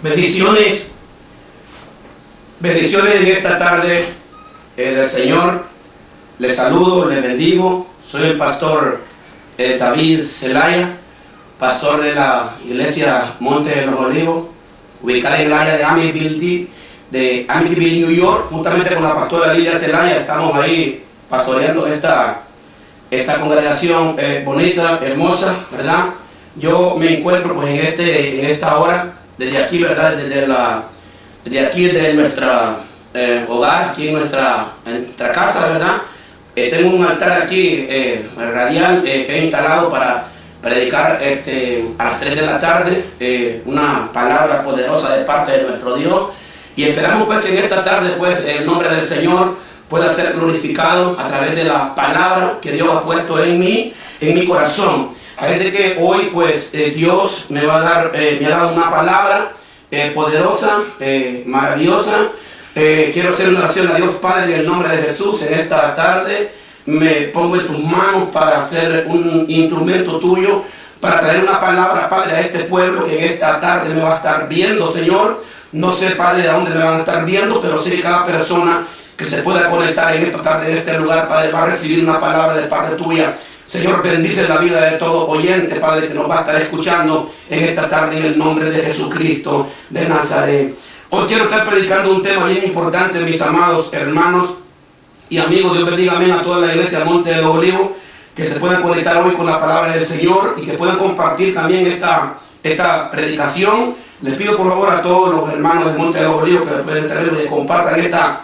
Bendiciones, bendiciones en esta tarde del Señor. Les saludo, les bendigo. Soy el pastor David Zelaya, pastor de la iglesia Monte de los Olivos, ubicada en el área de Amityville, New York. Juntamente con la pastora Lidia Zelaya estamos ahí pastoreando esta congregación bonita, hermosa, ¿verdad? Yo me encuentro pues en esta hora, desde aquí, ¿verdad? Desde aquí, de nuestra hogar, aquí en nuestra casa, ¿verdad? Tengo un altar aquí radial que he instalado para predicar a las 3 de la tarde una palabra poderosa de parte de nuestro Dios, y esperamos pues que en esta tarde pues el nombre del Señor pueda ser glorificado a través de la palabra que Dios ha puesto en mi corazón. Así de que hoy pues Dios me ha dado una palabra poderosa, maravillosa. Quiero hacer una oración a Dios Padre en el nombre de Jesús. En esta tarde me pongo en tus manos para ser un instrumento tuyo, para traer una palabra, Padre, a este pueblo que en esta tarde me va a estar viendo, Señor. No sé, Padre, de dónde me van a estar viendo, pero sé que cada persona que se pueda conectar en esta tarde, en este lugar, Padre, va a recibir una palabra de parte tuya. Señor, bendice la vida de todo oyente, Padre, que nos va a estar escuchando en esta tarde en el nombre de Jesucristo de Nazaret. Hoy quiero estar predicando un tema bien importante, mis amados hermanos y amigos. Dios bendiga, amén, a toda la iglesia Monte de los Olivos, que se puedan conectar hoy con la palabra del Señor y que puedan compartir también esta predicación. Les pido por favor a todos los hermanos de Monte de los Olivos que pueden que compartan esta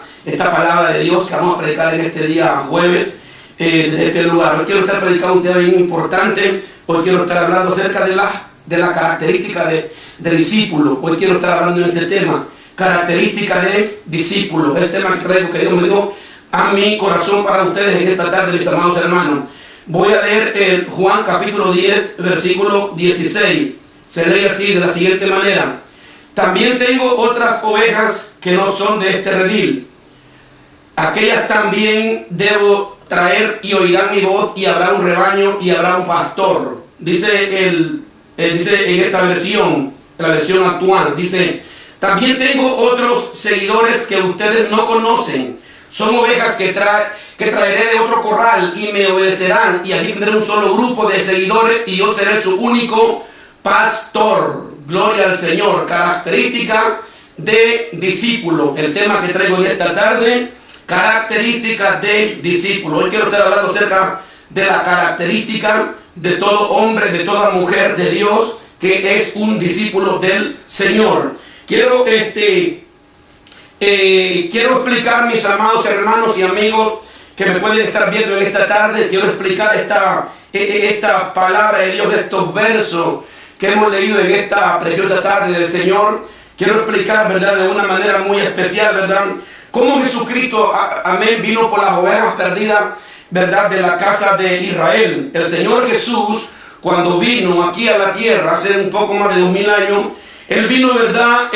palabra de Dios que vamos a predicar en este día jueves. De este lugar. Hoy quiero estar predicando un tema bien importante. Hoy quiero estar hablando acerca de la característica de discípulo. Hoy quiero estar hablando de este tema, característica de discípulo. El tema que traigo, que Dios me dio a mi corazón para ustedes en esta tarde, mis amados hermanos. Voy a leer Juan capítulo 10, versículo 16. Se lee así, de la siguiente manera: también tengo otras ovejas que no son de este redil. Aquellas también debo traer, y oirán mi voz, y habrá un rebaño y habrá un pastor. Dice dice en esta versión, la versión actual, dice: también tengo otros seguidores que ustedes no conocen. Son ovejas que traeré de otro corral y me obedecerán, y aquí tendré un solo grupo de seguidores y yo seré su único pastor. Gloria al Señor. Característica de discípulo. El tema que traigo en esta tarde, características de discípulo. Hoy quiero estar hablando acerca de la característica de todo hombre, de toda mujer de Dios que es un discípulo del Señor. Quiero explicar, mis amados hermanos y amigos que me pueden estar viendo en esta tarde, quiero explicar esta palabra de Dios, estos versos que hemos leído en esta preciosa tarde del Señor. Quiero explicar, ¿verdad?, de una manera muy especial, ¿verdad?, cómo Jesucristo, amén, vino por las ovejas perdidas, ¿verdad?, de la casa de Israel. El Señor Jesús, cuando vino aquí a la tierra hace un poco más de 2000 años, Él vino, ¿verdad?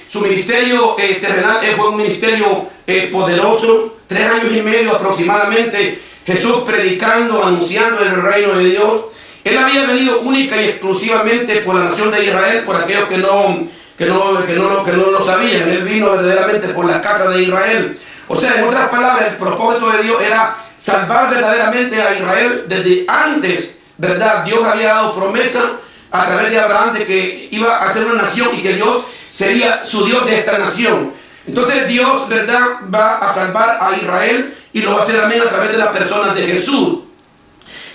Su ministerio terrenal fue un ministerio poderoso, 3 años y medio aproximadamente, Jesús predicando, anunciando el reino de Dios. Él había venido única y exclusivamente por la nación de Israel, por aquellos que no lo sabían. Él vino verdaderamente por la casa de Israel. O sea, en otras palabras, el propósito de Dios era salvar verdaderamente a Israel desde antes, ¿verdad? Dios había dado promesa a través de Abraham de que iba a ser una nación y que Dios sería su Dios de esta nación. Entonces Dios, ¿verdad?, va a salvar a Israel y lo va a hacer también a través de las personas de Jesús.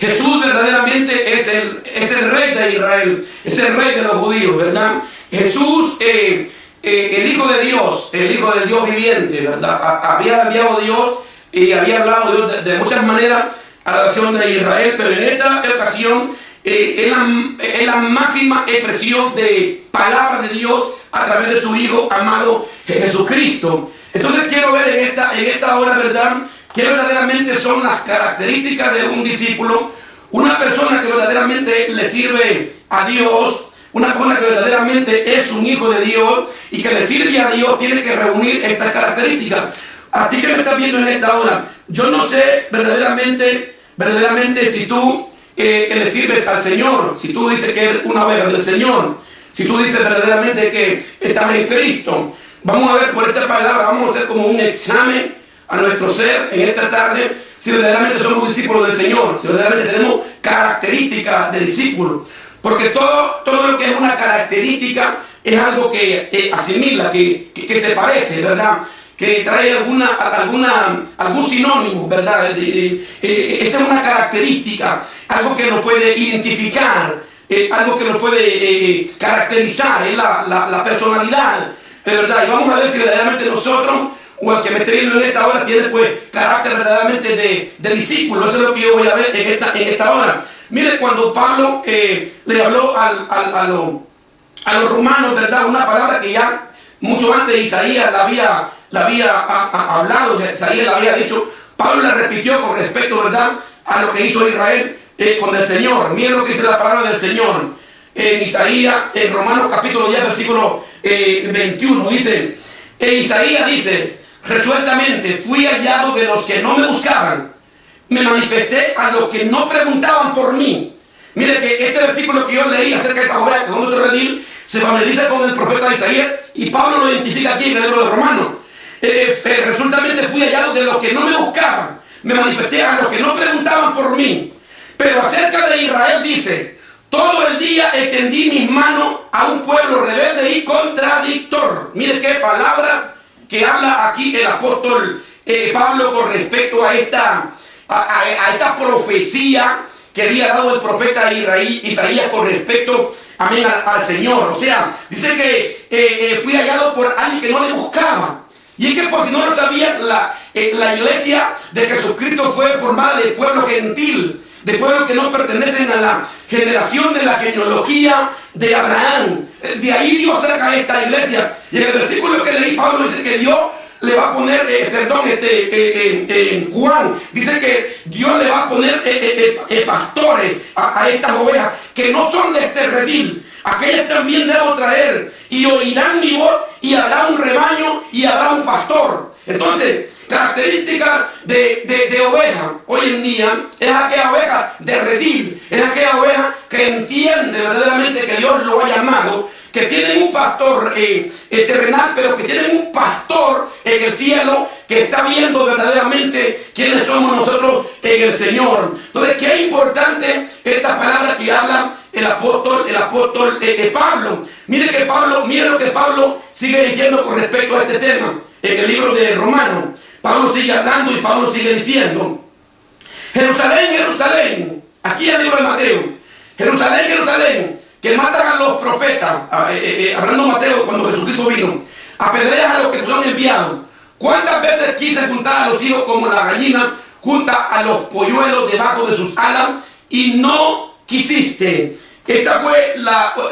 Jesús verdaderamente es el rey de Israel, es el rey de los judíos, ¿verdad? Jesús, el Hijo de Dios, el Hijo del Dios viviente, ¿verdad? Había enviado Dios y había hablado Dios de muchas maneras a la nación de Israel, pero en esta ocasión es la máxima expresión de palabra de Dios a través de su Hijo amado Jesucristo. Entonces quiero ver en esta hora, ¿verdad?, que verdaderamente son las características de un discípulo, una persona que verdaderamente le sirve a Dios, una persona que verdaderamente es un hijo de Dios y que le sirve a Dios, tiene que reunir estas características. A ti que me estás viendo en esta hora, yo no sé verdaderamente si tú le sirves al Señor, si tú dices que eres una oveja del Señor. Si tú dices verdaderamente que estás en Cristo, vamos a ver por esta palabra, vamos a hacer como un examen a nuestro ser en esta tarde, si verdaderamente somos discípulos del Señor, si verdaderamente tenemos características de discípulo. Porque todo lo que es una característica es algo que asimila, que se parece, ¿verdad? Que trae algún sinónimo, ¿verdad? Esa es una característica, algo que nos puede identificar, algo que nos puede caracterizar, es la personalidad, ¿verdad? Y vamos a ver si verdaderamente nosotros, o el que me esté viendo en esta hora, tiene pues carácter verdaderamente de discípulo. Eso es lo que yo voy a ver en esta hora. Mire, cuando Pablo le habló a los romanos, ¿verdad? Una palabra que ya mucho antes Isaías la había hablado, Isaías la había dicho, Pablo la repitió con respecto, ¿verdad?, a lo que hizo Israel con el Señor. Miren lo que dice la palabra del Señor en Isaías, en Romanos capítulo 10, versículo 21, dice, Isaías dice, resueltamente fui hallado de los que no me buscaban, me manifesté a los que no preguntaban por mí. Mire que este versículo que yo leí acerca de esa oveja, que es otro redil, se familiariza con el profeta Isaías, y Pablo lo identifica aquí en el libro de Romanos. Resultamente fui hallado de los que no me buscaban, me manifesté a los que no preguntaban por mí. Pero acerca de Israel dice, todo el día extendí mis manos a un pueblo rebelde y contradictor. Mire qué palabra que habla aquí el apóstol Pablo con respecto a esta profecía que había dado el profeta Isaías con respecto, amén, al Señor. O sea, dice que fui hallado por alguien que no le buscaba. Y es que, por si no lo sabían, la iglesia de Jesucristo fue formada de pueblo gentil, de pueblos que no pertenecen a la generación de la genealogía de Abraham. De ahí Dios saca esta iglesia. Y en el versículo que leí, Pablo dice que Dios le va a poner, Juan dice que Dios le va a poner pastores a estas ovejas que no son de este redil. Aquellas también debo traer, y oirán mi voz, y habrá un rebaño y habrá un pastor. Entonces, característica de oveja hoy en día es aquella oveja de redil, es aquella oveja que entiende verdaderamente que Dios lo ha llamado, que tienen un pastor terrenal, pero que tienen un pastor en el cielo que está viendo verdaderamente quiénes somos nosotros en el Señor. Entonces, qué importante esta palabra que habla el apóstol Pablo. Mire lo que Pablo sigue diciendo con respecto a este tema en el libro de Romanos. Pablo sigue hablando y Pablo sigue diciendo, Jerusalén, Jerusalén, aquí en el libro de Mateo, Jerusalén, Jerusalén, que matan a los profetas, hablando Mateo cuando Jesucristo vino, apedreas a los que son enviados. ¿Cuántas veces quise juntar a los hijos como la gallina junta a los polluelos debajo de sus alas y no quisiste? Esta fue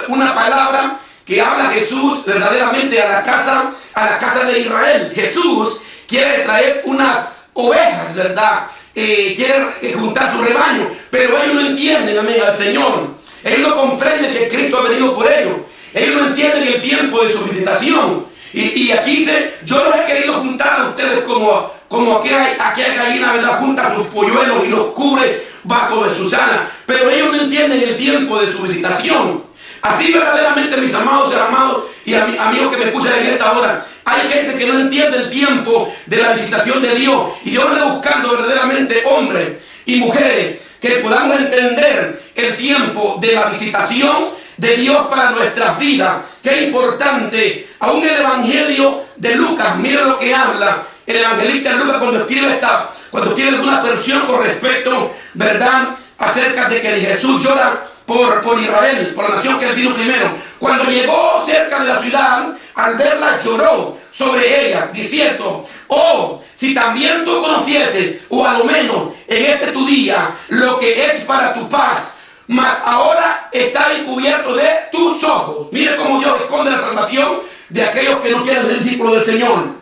una palabra que habla Jesús verdaderamente a la casa de Israel. Jesús quiere traer unas ovejas, ¿verdad? Quiere juntar su rebaño, pero ellos no entienden, amén, al Señor. Ellos no comprenden que Cristo ha venido por ellos. Ellos no entienden el tiempo de su visitación. Y aquí dice, yo los he querido juntar a ustedes como aquella gallina, ¿verdad?, junta sus polluelos y los cubre bajo de sus alas. Pero ellos no entienden el tiempo de su visitación. Así verdaderamente, mis amados y amados y amigos que me escuchan en esta hora, hay gente que no entiende el tiempo de la visitación de Dios. Y Dios está buscando verdaderamente hombres y mujeres que podamos entender el tiempo de la visitación de Dios para nuestras vidas. Qué importante. Aún el Evangelio de Lucas, mira lo que habla el evangelista Lucas cuando escribe alguna versión con respecto, ¿verdad?, acerca de que Jesús llora por Israel, por la nación que él vino primero. Cuando llegó cerca de la ciudad, al verla lloró sobre ella, diciendo, oh, si también tú conocieses, o a lo menos en este tu día, lo que es para tu paz, mas ahora está encubierto de tus ojos. Mire cómo Dios esconde la salvación de aquellos que no quieren ser discípulos del Señor.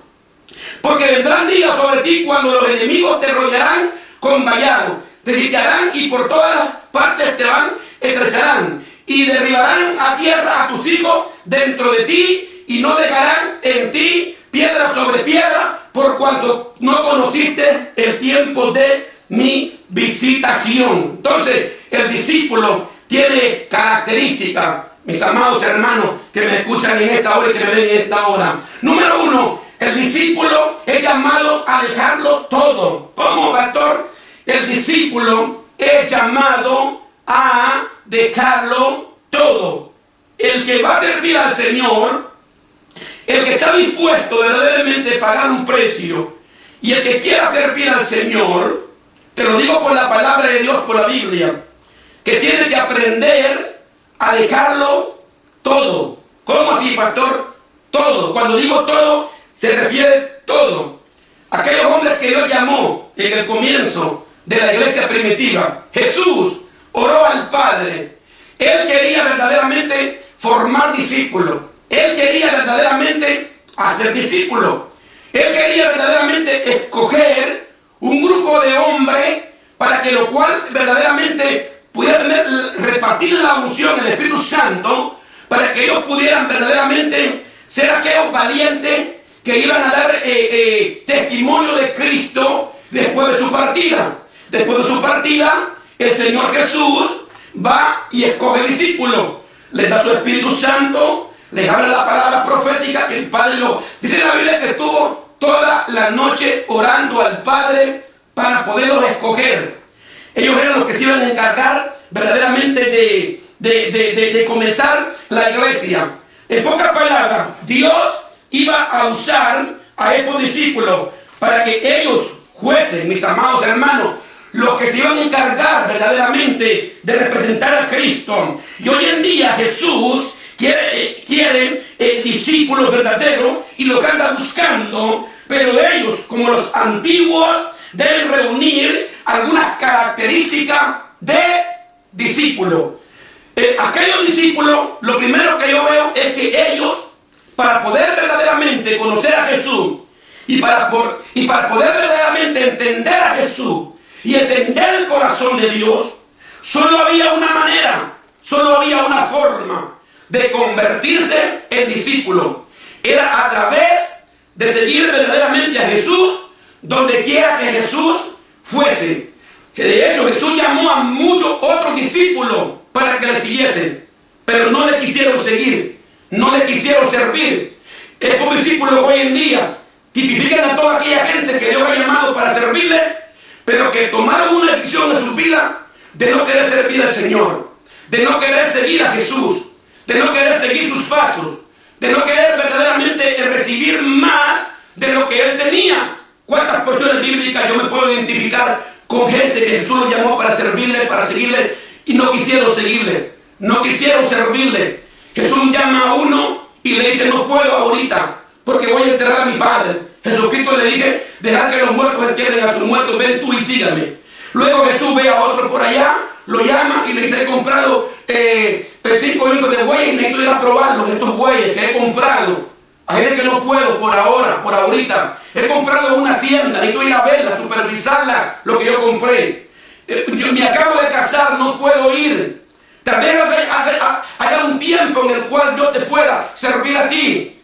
Porque vendrán días sobre ti cuando los enemigos te rodearán con vallado, te sitiarán y por todas partes te estrecharán y derribarán a tierra a tus hijos dentro de ti y no dejarán en ti piedra sobre piedra por cuanto no conociste el tiempo de mi visitación. Entonces el discípulo tiene características, mis amados hermanos que me escuchan en esta hora y que me ven en esta hora. Número uno, el discípulo es llamado a dejarlo todo. ¿Cómo, pastor? El discípulo es llamado a dejarlo todo. El que va a servir al Señor, el que está dispuesto verdaderamente a pagar un precio, y el que quiera servir al Señor, te lo digo por la palabra de Dios, por la Biblia, que tiene que aprender a dejarlo todo. ¿Cómo así, pastor? Todo. Cuando digo todo, se refiere todo. Aquellos hombres que Dios llamó en el comienzo de la iglesia primitiva, Jesús oró al Padre. Él quería verdaderamente formar discípulos. Él quería verdaderamente hacer discípulos. Él quería verdaderamente escoger un grupo de hombres para que lo cual verdaderamente pudiera repartir la unción del Espíritu Santo, para que ellos pudieran verdaderamente ser aquellos valientes que iban a dar testimonio de Cristo después de su partida. Después de su partida, el Señor Jesús va y escoge discípulos, les da su Espíritu Santo, les habla la palabra profética que el Padre lo... Dice la Biblia que estuvo toda la noche orando al Padre para poderlos escoger. Ellos eran los que se iban a encargar verdaderamente de comenzar la iglesia. En pocas palabras, Dios iba a usar a estos discípulos para que ellos fuesen, mis amados hermanos, los que se iban a encargar verdaderamente de representar a Cristo. Y hoy en día Jesús quiere discípulos verdaderos y los anda buscando, pero ellos, como los antiguos, deben reunir algunas características de discípulos. Aquellos discípulos, lo primero que yo veo es que ellos, para poder verdaderamente conocer a Jesús y para poder verdaderamente entender a Jesús y entender el corazón de Dios, solo había una manera, solo había una forma de convertirse en discípulo. Era a través de seguir verdaderamente a Jesús donde quiera que Jesús fuese. Que de hecho Jesús llamó a muchos otros discípulos para que le siguiesen, pero no le quisieron seguir, no le quisieron servir. Estos discípulos hoy en día tipifican a toda aquella gente que Dios ha llamado para servirle, pero que tomaron una decisión en su vida de no querer servir al Señor, de no querer seguir a Jesús, de no querer seguir sus pasos, de no querer verdaderamente recibir más de lo que Él tenía. ¿Cuántas porciones bíblicas yo me puedo identificar con gente que Jesús los llamó para servirle, para seguirle, y no quisieron seguirle, no quisieron servirle? Jesús llama a uno y le dice: no puedo ahorita porque voy a enterrar a mi padre. Jesucristo le dije: dejad que los muertos entierren a sus muertos, ven tú y sígame. Luego Jesús ve a otro por allá, lo llama y le dice: he comprado 5 hijos de bueyes y necesito ir a probarlos, estos bueyes que he comprado. Hay gente que no puedo por ahora, por ahorita. He comprado una hacienda, necesito ir a verla, supervisarla, lo que yo compré. Yo me acabo de casar, no puedo ir. Tal vez haya un tiempo en el cual yo te pueda servir a ti.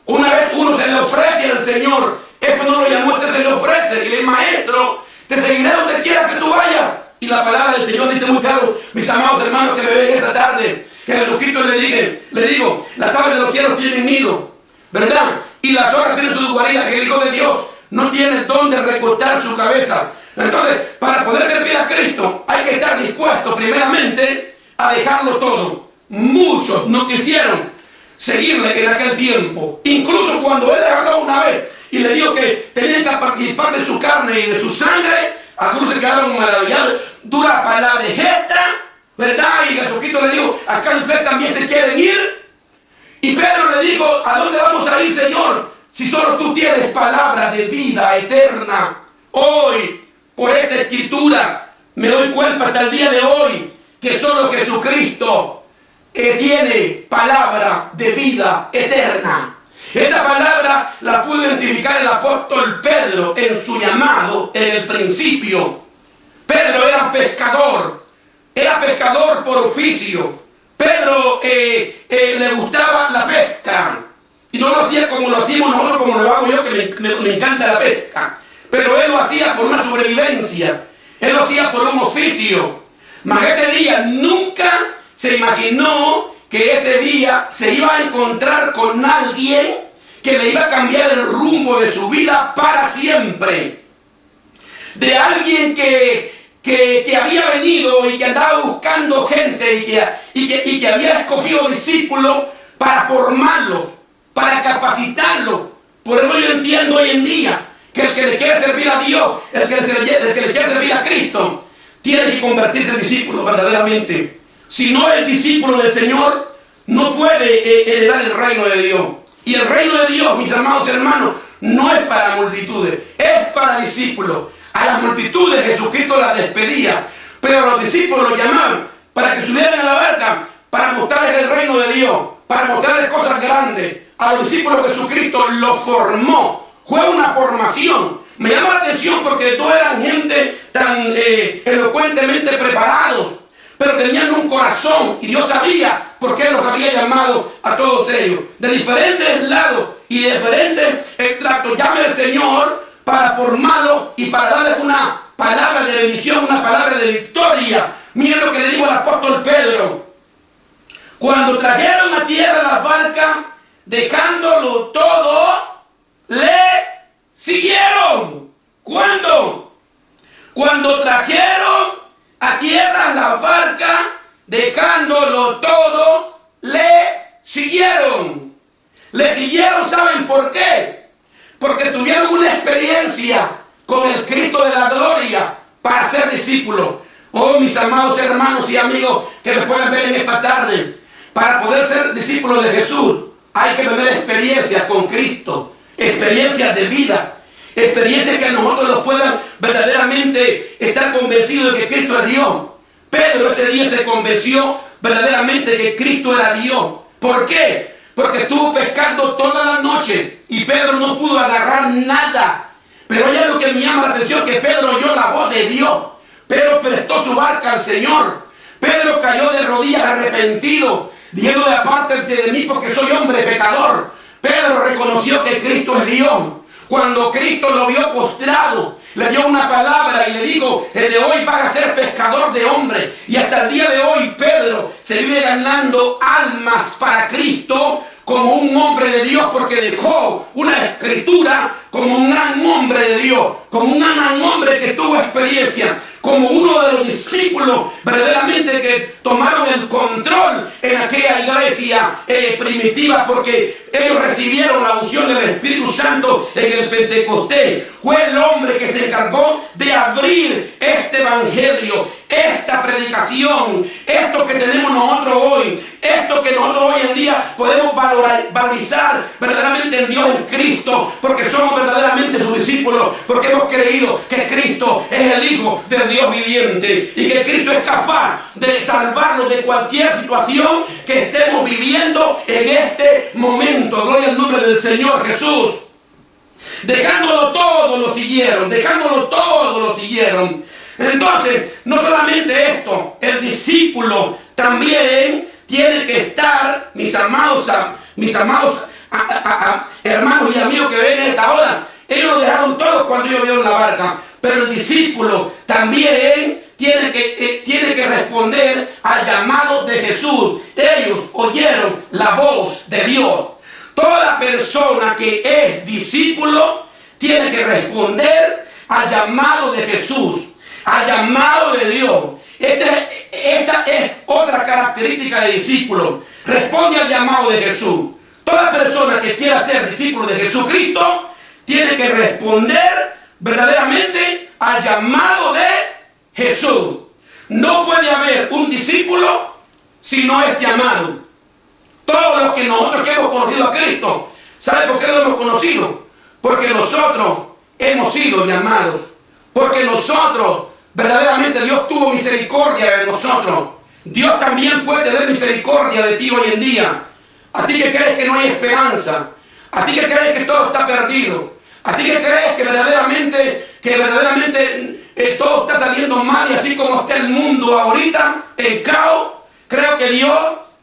Una vez uno se le ofrece al Señor, esto no lo llamó, este se le ofrece y le dice: maestro, te seguiré donde quiera que tú vayas. Y la palabra del Señor dice muy claro, mis amados hermanos que me ven esta tarde, que Jesucristo le digo, las aves de los cielos tienen nido, ¿verdad? Y las zorras tienen sus guaridas, que el Hijo de Dios no tiene dónde recostar su cabeza. Entonces, para poder servir a Cristo, hay que estar dispuesto primeramente a dejarlo todo. Muchos no quisieron seguirle en aquel tiempo. Incluso cuando Él les habló una vez y le dijo que tenían que participar de su carne y de su sangre, algunos se quedaron maravillados. Dura palabra es esta, ¿verdad? Y Jesucristo le dijo: ¿acá ustedes también se quieren ir? Y Pedro le dijo: ¿a dónde vamos a ir, Señor? Si solo tú tienes palabra de vida eterna. Hoy, por esta escritura, me doy cuenta hasta el día de hoy que solo Jesucristo tiene palabra de vida eterna. Esta palabra la pudo identificar el apóstol Pedro en su llamado en el principio. Pedro era pescador por oficio. Pedro le gustaba la pesca. Y no lo hacía como lo hacemos nosotros, como lo hago yo, que me encanta la pesca. Pero él lo hacía por una sobrevivencia. Él lo hacía por un oficio. Mas ese día nunca se imaginó que ese día se iba a encontrar con alguien que le iba a cambiar el rumbo de su vida para siempre. De alguien que había venido y que andaba buscando gente y que había escogido discípulos para formarlos, para capacitarlos. Por eso yo entiendo hoy en día que el que le quiere servir a Dios, el que le quiere servir a Cristo, tiene que convertirse en discípulo verdaderamente. Si no es discípulo del Señor, no puede heredar el reino de Dios. Y el reino de Dios, mis amados hermanos, no es para multitudes, es para discípulos. A las multitudes Jesucristo las despedía, pero a los discípulos los llamaban para que subieran a la barca, para mostrarles el reino de Dios, para mostrarles cosas grandes. A los discípulos Jesucristo los formó. Fue una formación. Me llama la atención porque no eran gente tan elocuentemente preparados, pero tenían un corazón y Dios sabía por qué los había llamado a todos ellos. De diferentes lados y de diferentes extractos llame el Señor para formarlos y para darles una palabra de bendición, una palabra de victoria. Miren lo que le dijo el apóstol Pedro. Cuando trajeron a tierra la barca, dejándolo todo, le siguieron. ¿Cuándo? Cuando trajeron a tierra la barca, dejándolo todo, le siguieron. Le siguieron, ¿saben por qué? Porque tuvieron una experiencia con el Cristo de la gloria para ser discípulos. Oh, mis amados hermanos y amigos que me pueden ver en esta tarde, para poder ser discípulos de Jesús hay que tener experiencias con Cristo, experiencias de vida, experiencias que a nosotros nos puedan verdaderamente estar convencidos de que Cristo es Dios. Pedro ese día se convenció verdaderamente que Cristo era Dios. ¿Por qué? Porque estuvo pescando toda la noche y Pedro no pudo agarrar nada. Pero hay algo que me llama la atención, que Pedro oyó la voz de Dios. Pedro prestó su barca al Señor. Pedro cayó de rodillas arrepentido, diciendo: apártate de mí porque soy hombre pecador. Pedro reconoció que Cristo es Dios. Cuando Cristo lo vio postrado, le dio una palabra y le dijo: desde hoy vas a ser pescador de hombres. Y hasta el día de hoy Pedro se vive ganando almas para Cristo como un hombre de Dios, porque dejó una escritura como un gran hombre de Dios, como un gran hombre que tuvo experiencia, como uno de los discípulos verdaderamente que tomaron el control en aquella iglesia primitiva, porque ellos recibieron la unción del Espíritu Santo en el Pentecostés. Fue el hombre que se encargó de abrir este evangelio, esta predicación, esto que tenemos nosotros hoy, esto que nosotros hoy en día podemos valorizar verdaderamente en Dios, en Cristo, porque somos verdaderamente sus discípulos, porque hemos creído que Cristo es el Hijo del Dios viviente y que Cristo es capaz de salvarnos de cualquier situación que estemos viviendo en este momento. Gloria al nombre del Señor Jesús. Dejándolo todo lo siguieron, dejándolo todo lo siguieron. Entonces, no solamente esto, el discípulo también tiene que estar, mis amados hermanos y amigos que ven esta hora, ellos lo dejaron todo cuando ellos vieron la barca, pero el discípulo también tiene que responder al llamado de Jesús. Ellos oyeron la voz de Dios. Toda persona que es discípulo tiene que responder al llamado de Jesús, al llamado de Dios. Esta es otra característica de discípulo. Responde al llamado de Jesús. Toda persona que quiera ser discípulo de Jesucristo tiene que responder verdaderamente al llamado de Jesús. No puede haber un discípulo si no es llamado. Todos los que nosotros hemos conocido a Cristo, ¿sabe por qué lo hemos conocido? Porque nosotros hemos sido llamados. Porque nosotros, verdaderamente Dios tuvo misericordia de nosotros. Dios también puede tener misericordia de ti hoy en día. A ti que crees que no hay esperanza, a ti que crees que todo está perdido, a ti que crees que verdaderamente todo está saliendo mal, y así como está el mundo ahorita en caos, creo que Dios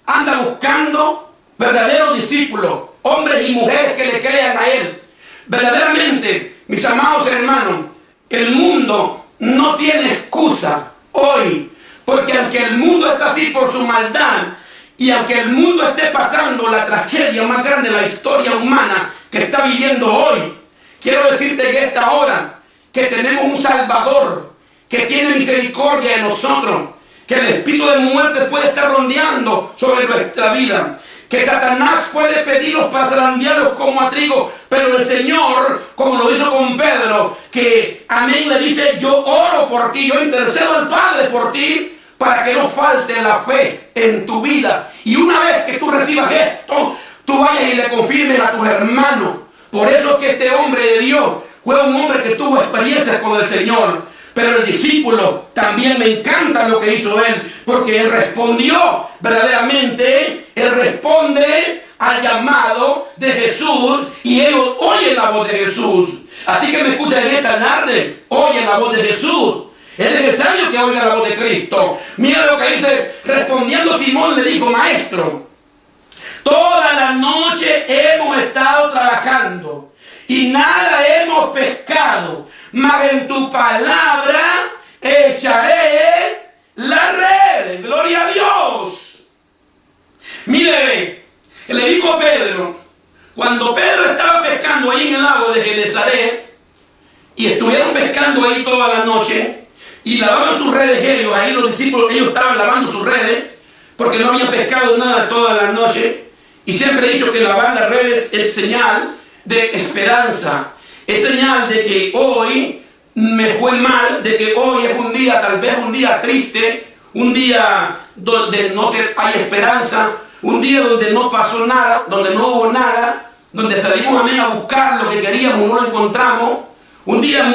anda buscando verdaderos discípulos, hombres y mujeres que le crean a Él. Verdaderamente, mis amados hermanos, el mundo no tiene excusa hoy, porque aunque el mundo está así por su maldad Y aunque el mundo esté pasando la tragedia más grande de la historia humana que está viviendo hoy, quiero decirte en esta hora que tenemos un Salvador que tiene misericordia de nosotros, que el espíritu de muerte puede estar rondeando sobre nuestra vida, que Satanás puede pedirlos para zarandearlos como a trigo, pero el Señor, como lo hizo con Pedro, que amén, le dice: yo oro por ti, yo intercedo al Padre por ti, para que no falte la fe en tu vida. Y una vez que tú recibas esto, tú vayas y le confirmes a tus hermanos. Por eso que este hombre de Dios fue un hombre que tuvo experiencia con el Señor. Pero el discípulo también me encanta lo que hizo él, porque él respondió verdaderamente, él responde al llamado de Jesús y ellos oyen la voz de Jesús. Así que me escuchan en esta tarde, oyen la voz de Jesús. Es necesario que oiga la voz de Cristo. Mira lo que dice: respondiendo Simón le dijo: maestro, toda la noche hemos estado trabajando y nada hemos pescado, mas en tu palabra echaré la red. Gloria a Dios. Mire, le dijo Pedro, cuando Pedro estaba pescando ahí en el lago de Genesaret, y estuvieron pescando ahí toda la noche, y lavaban sus redes ellos, ahí los discípulos, ellos estaban lavando sus redes, porque no habían pescado nada toda la noche. Y siempre he dicho que lavar las redes es señal de esperanza, es señal de que hoy me fue mal, de que hoy es un día, tal vez un día triste, un día donde no hay esperanza, un día donde no pasó nada, donde no hubo nada, donde salimos a buscar lo que queríamos, no lo encontramos, un día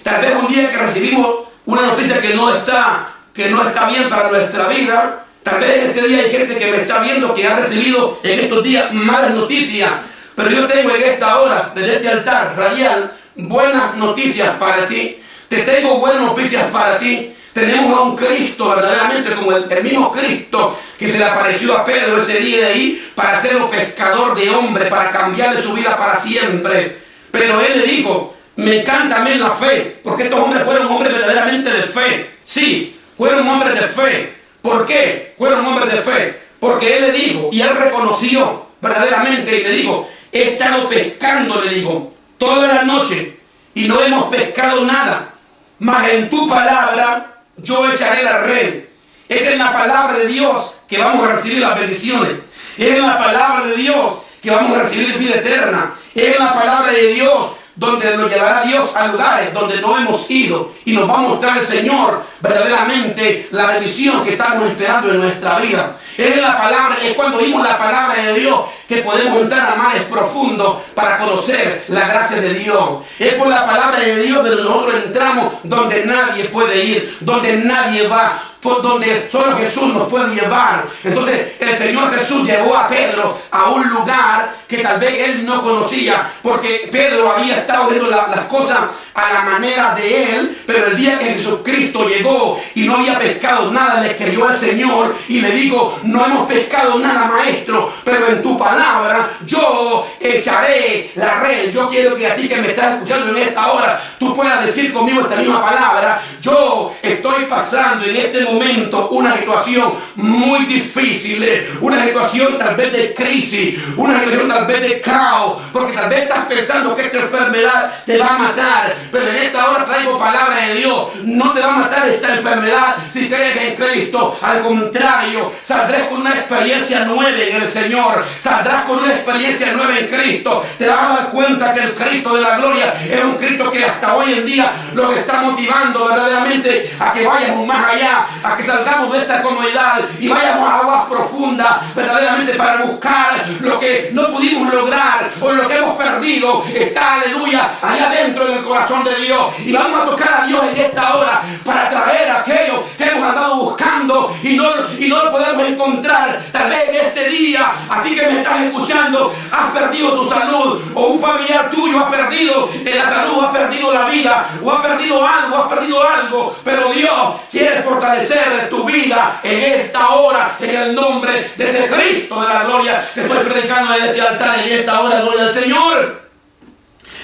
tal vez un día que recibimos una noticia que no está bien para nuestra vida. Tal vez en este día hay gente que me está viendo que ha recibido en estos días malas noticias, pero yo tengo en esta hora, desde este altar radial, buenas noticias para ti. Te tengo buenas noticias para ti. Tenemos a un Cristo verdaderamente como el mismo Cristo que se le apareció a Pedro ese día de ahí para hacerlo pescador de hombres, para cambiarle su vida para siempre. Pero él le dijo: me encanta a mí la fe, porque estos hombres fueron hombres verdaderamente de fe. Sí, fueron hombres de fe. ¿Por qué fueron hombres de fe? Porque él le dijo, y él reconoció verdaderamente, y le dijo: he estado pescando, le dijo, toda la noche, y no hemos pescado nada, mas en tu palabra yo echaré la red. Es en la palabra de Dios que vamos a recibir las bendiciones. Es en la palabra de Dios que vamos a recibir vida eterna. Es en la palabra de Dios donde nos llevará Dios a lugares donde no hemos ido, y nos va a mostrar el Señor verdaderamente la bendición que estamos esperando en nuestra vida. Es la palabra, es cuando oímos la palabra de Dios que podemos entrar a mares profundos para conocer la gracia de Dios. Es por la palabra de Dios que nosotros entramos donde nadie puede ir, donde nadie va, por donde solo Jesús nos puede llevar. Entonces el Señor Jesús llevó a Pedro a un lugar que tal vez él no conocía, porque Pedro había estado viendo las cosas a la manera de él, pero el día que Jesucristo llegó y no había pescado nada, le escribió al Señor y le dijo: no hemos pescado nada, maestro, pero en tu palabra yo echaré la red. Yo quiero que a ti que me estás escuchando en esta hora, tú puedas decir conmigo esta misma palabra: yo estoy pasando en este momento una situación muy difícil, una situación tal vez de crisis, una situación tal vez de caos, porque tal vez estás pensando que esta enfermedad te va a matar, pero en esta hora traigo palabra de Dios: no te va a matar esta enfermedad si crees en Cristo. Al contrario, saldrás con una experiencia nueva en el Señor, saldrás con una experiencia nueva en Cristo. Te vas a dar cuenta que el Cristo de la gloria es un Cristo que hasta hoy en día lo que está motivando verdaderamente a que vayamos más allá, a que salgamos de esta comodidad y vayamos a aguas profundas verdaderamente para buscar lo que no pudimos lograr o lo que hemos perdido. Está, aleluya, allá adentro en el corazón de Dios, y vamos a tocar a Dios en esta hora para traer aquello que hemos andado buscando y no lo podemos encontrar. Tal vez en este día, a ti que me estás escuchando, has perdido tu salud, o un familiar tuyo ha perdido la salud, ha perdido la vida, o ha perdido algo, pero Dios quiere fortalecer tu vida en esta hora, en el nombre de ese Cristo de la gloria que estoy predicando en este altar en esta hora. Gloria al Señor.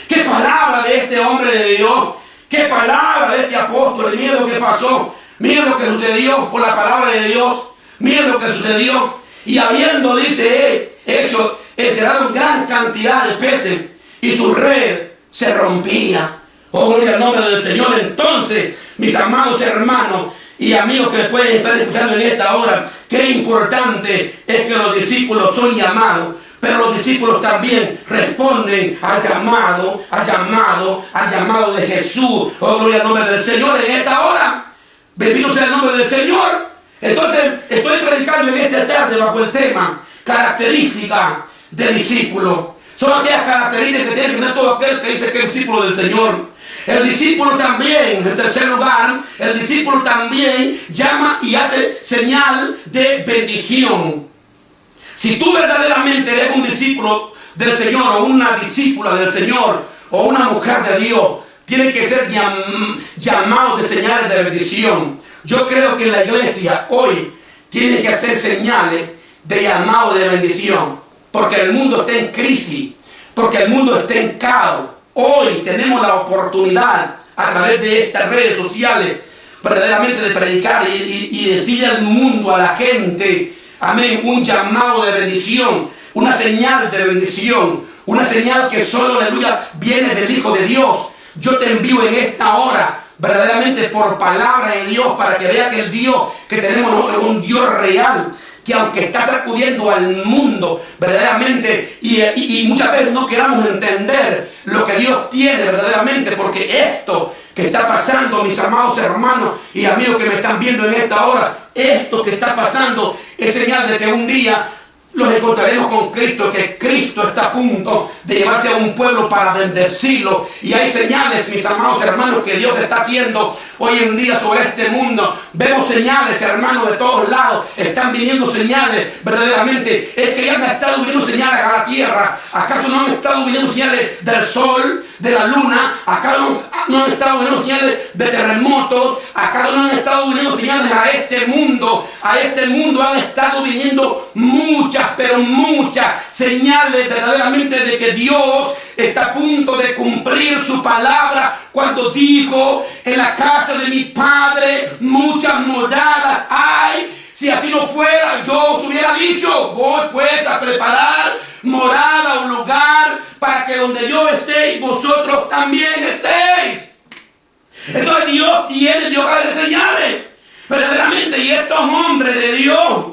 Qué palabra de este hombre de Dios, qué palabra de este apóstol. Miren lo que pasó, miren lo que sucedió por la palabra de Dios, miren lo que sucedió. Y habiendo, dice, hecho, encerraron gran cantidad de peces y su red se rompía. Oh, gloria al nombre del Señor. Entonces, mis amados hermanos y amigos que me pueden estar escuchando en esta hora, qué importante es que los discípulos son llamados, pero los discípulos también responden al llamado de Jesús. Oh, gloria al nombre del Señor en esta hora. Bendito sea el nombre del Señor. Entonces, estoy predicando en esta tarde bajo el tema características de discípulo. Son aquellas características que tiene que tener todo aquel que dice que es discípulo del Señor. El discípulo también, en tercer lugar, el discípulo también llama y hace señal de bendición. Si tú verdaderamente eres un discípulo del Señor o una discípula del Señor o una mujer de Dios, tiene que ser llamado de señales de bendición. Yo creo que la iglesia hoy tiene que hacer señales de llamado de bendición, porque el mundo está en crisis, porque el mundo está en caos. Hoy tenemos la oportunidad a través de estas redes sociales verdaderamente de predicar y decirle al mundo, a la gente, amén, un llamado de bendición, una señal de bendición, una señal que solo, aleluya, viene del Hijo de Dios. Yo te envío en esta hora verdaderamente por palabra de Dios para que vea que el Dios que tenemos nosotros es un Dios real, que aunque está sacudiendo al mundo verdaderamente y muchas veces no queramos entender lo que Dios tiene verdaderamente, porque esto que está pasando, mis amados hermanos y amigos que me están viendo en esta hora, esto que está pasando es señal de que un día los encontraremos con Cristo, que Cristo está a punto de llevarse a un pueblo para bendecirlo. Y hay señales, mis amados hermanos, que Dios está haciendo hoy en día sobre este mundo. Vemos señales, hermanos, de todos lados. Están viniendo señales, verdaderamente. Es que ya no han estado viniendo señales a la tierra. ¿Acaso no han estado viniendo señales del sol, de la luna? ¿Acaso no han estado viniendo señales de terremotos? ¿Acaso no han estado viniendo señales a este mundo? A este mundo han estado viniendo muchas, pero muchas señales verdaderamente de que Dios está a punto de cumplir su palabra cuando dijo: en la casa de mi Padre muchas moradas hay. Si así no fuera, yo os hubiera dicho: voy pues a preparar morada o lugar para que donde yo esté vosotros también estéis. Entonces Dios hace señales verdaderamente, y estos hombres de Dios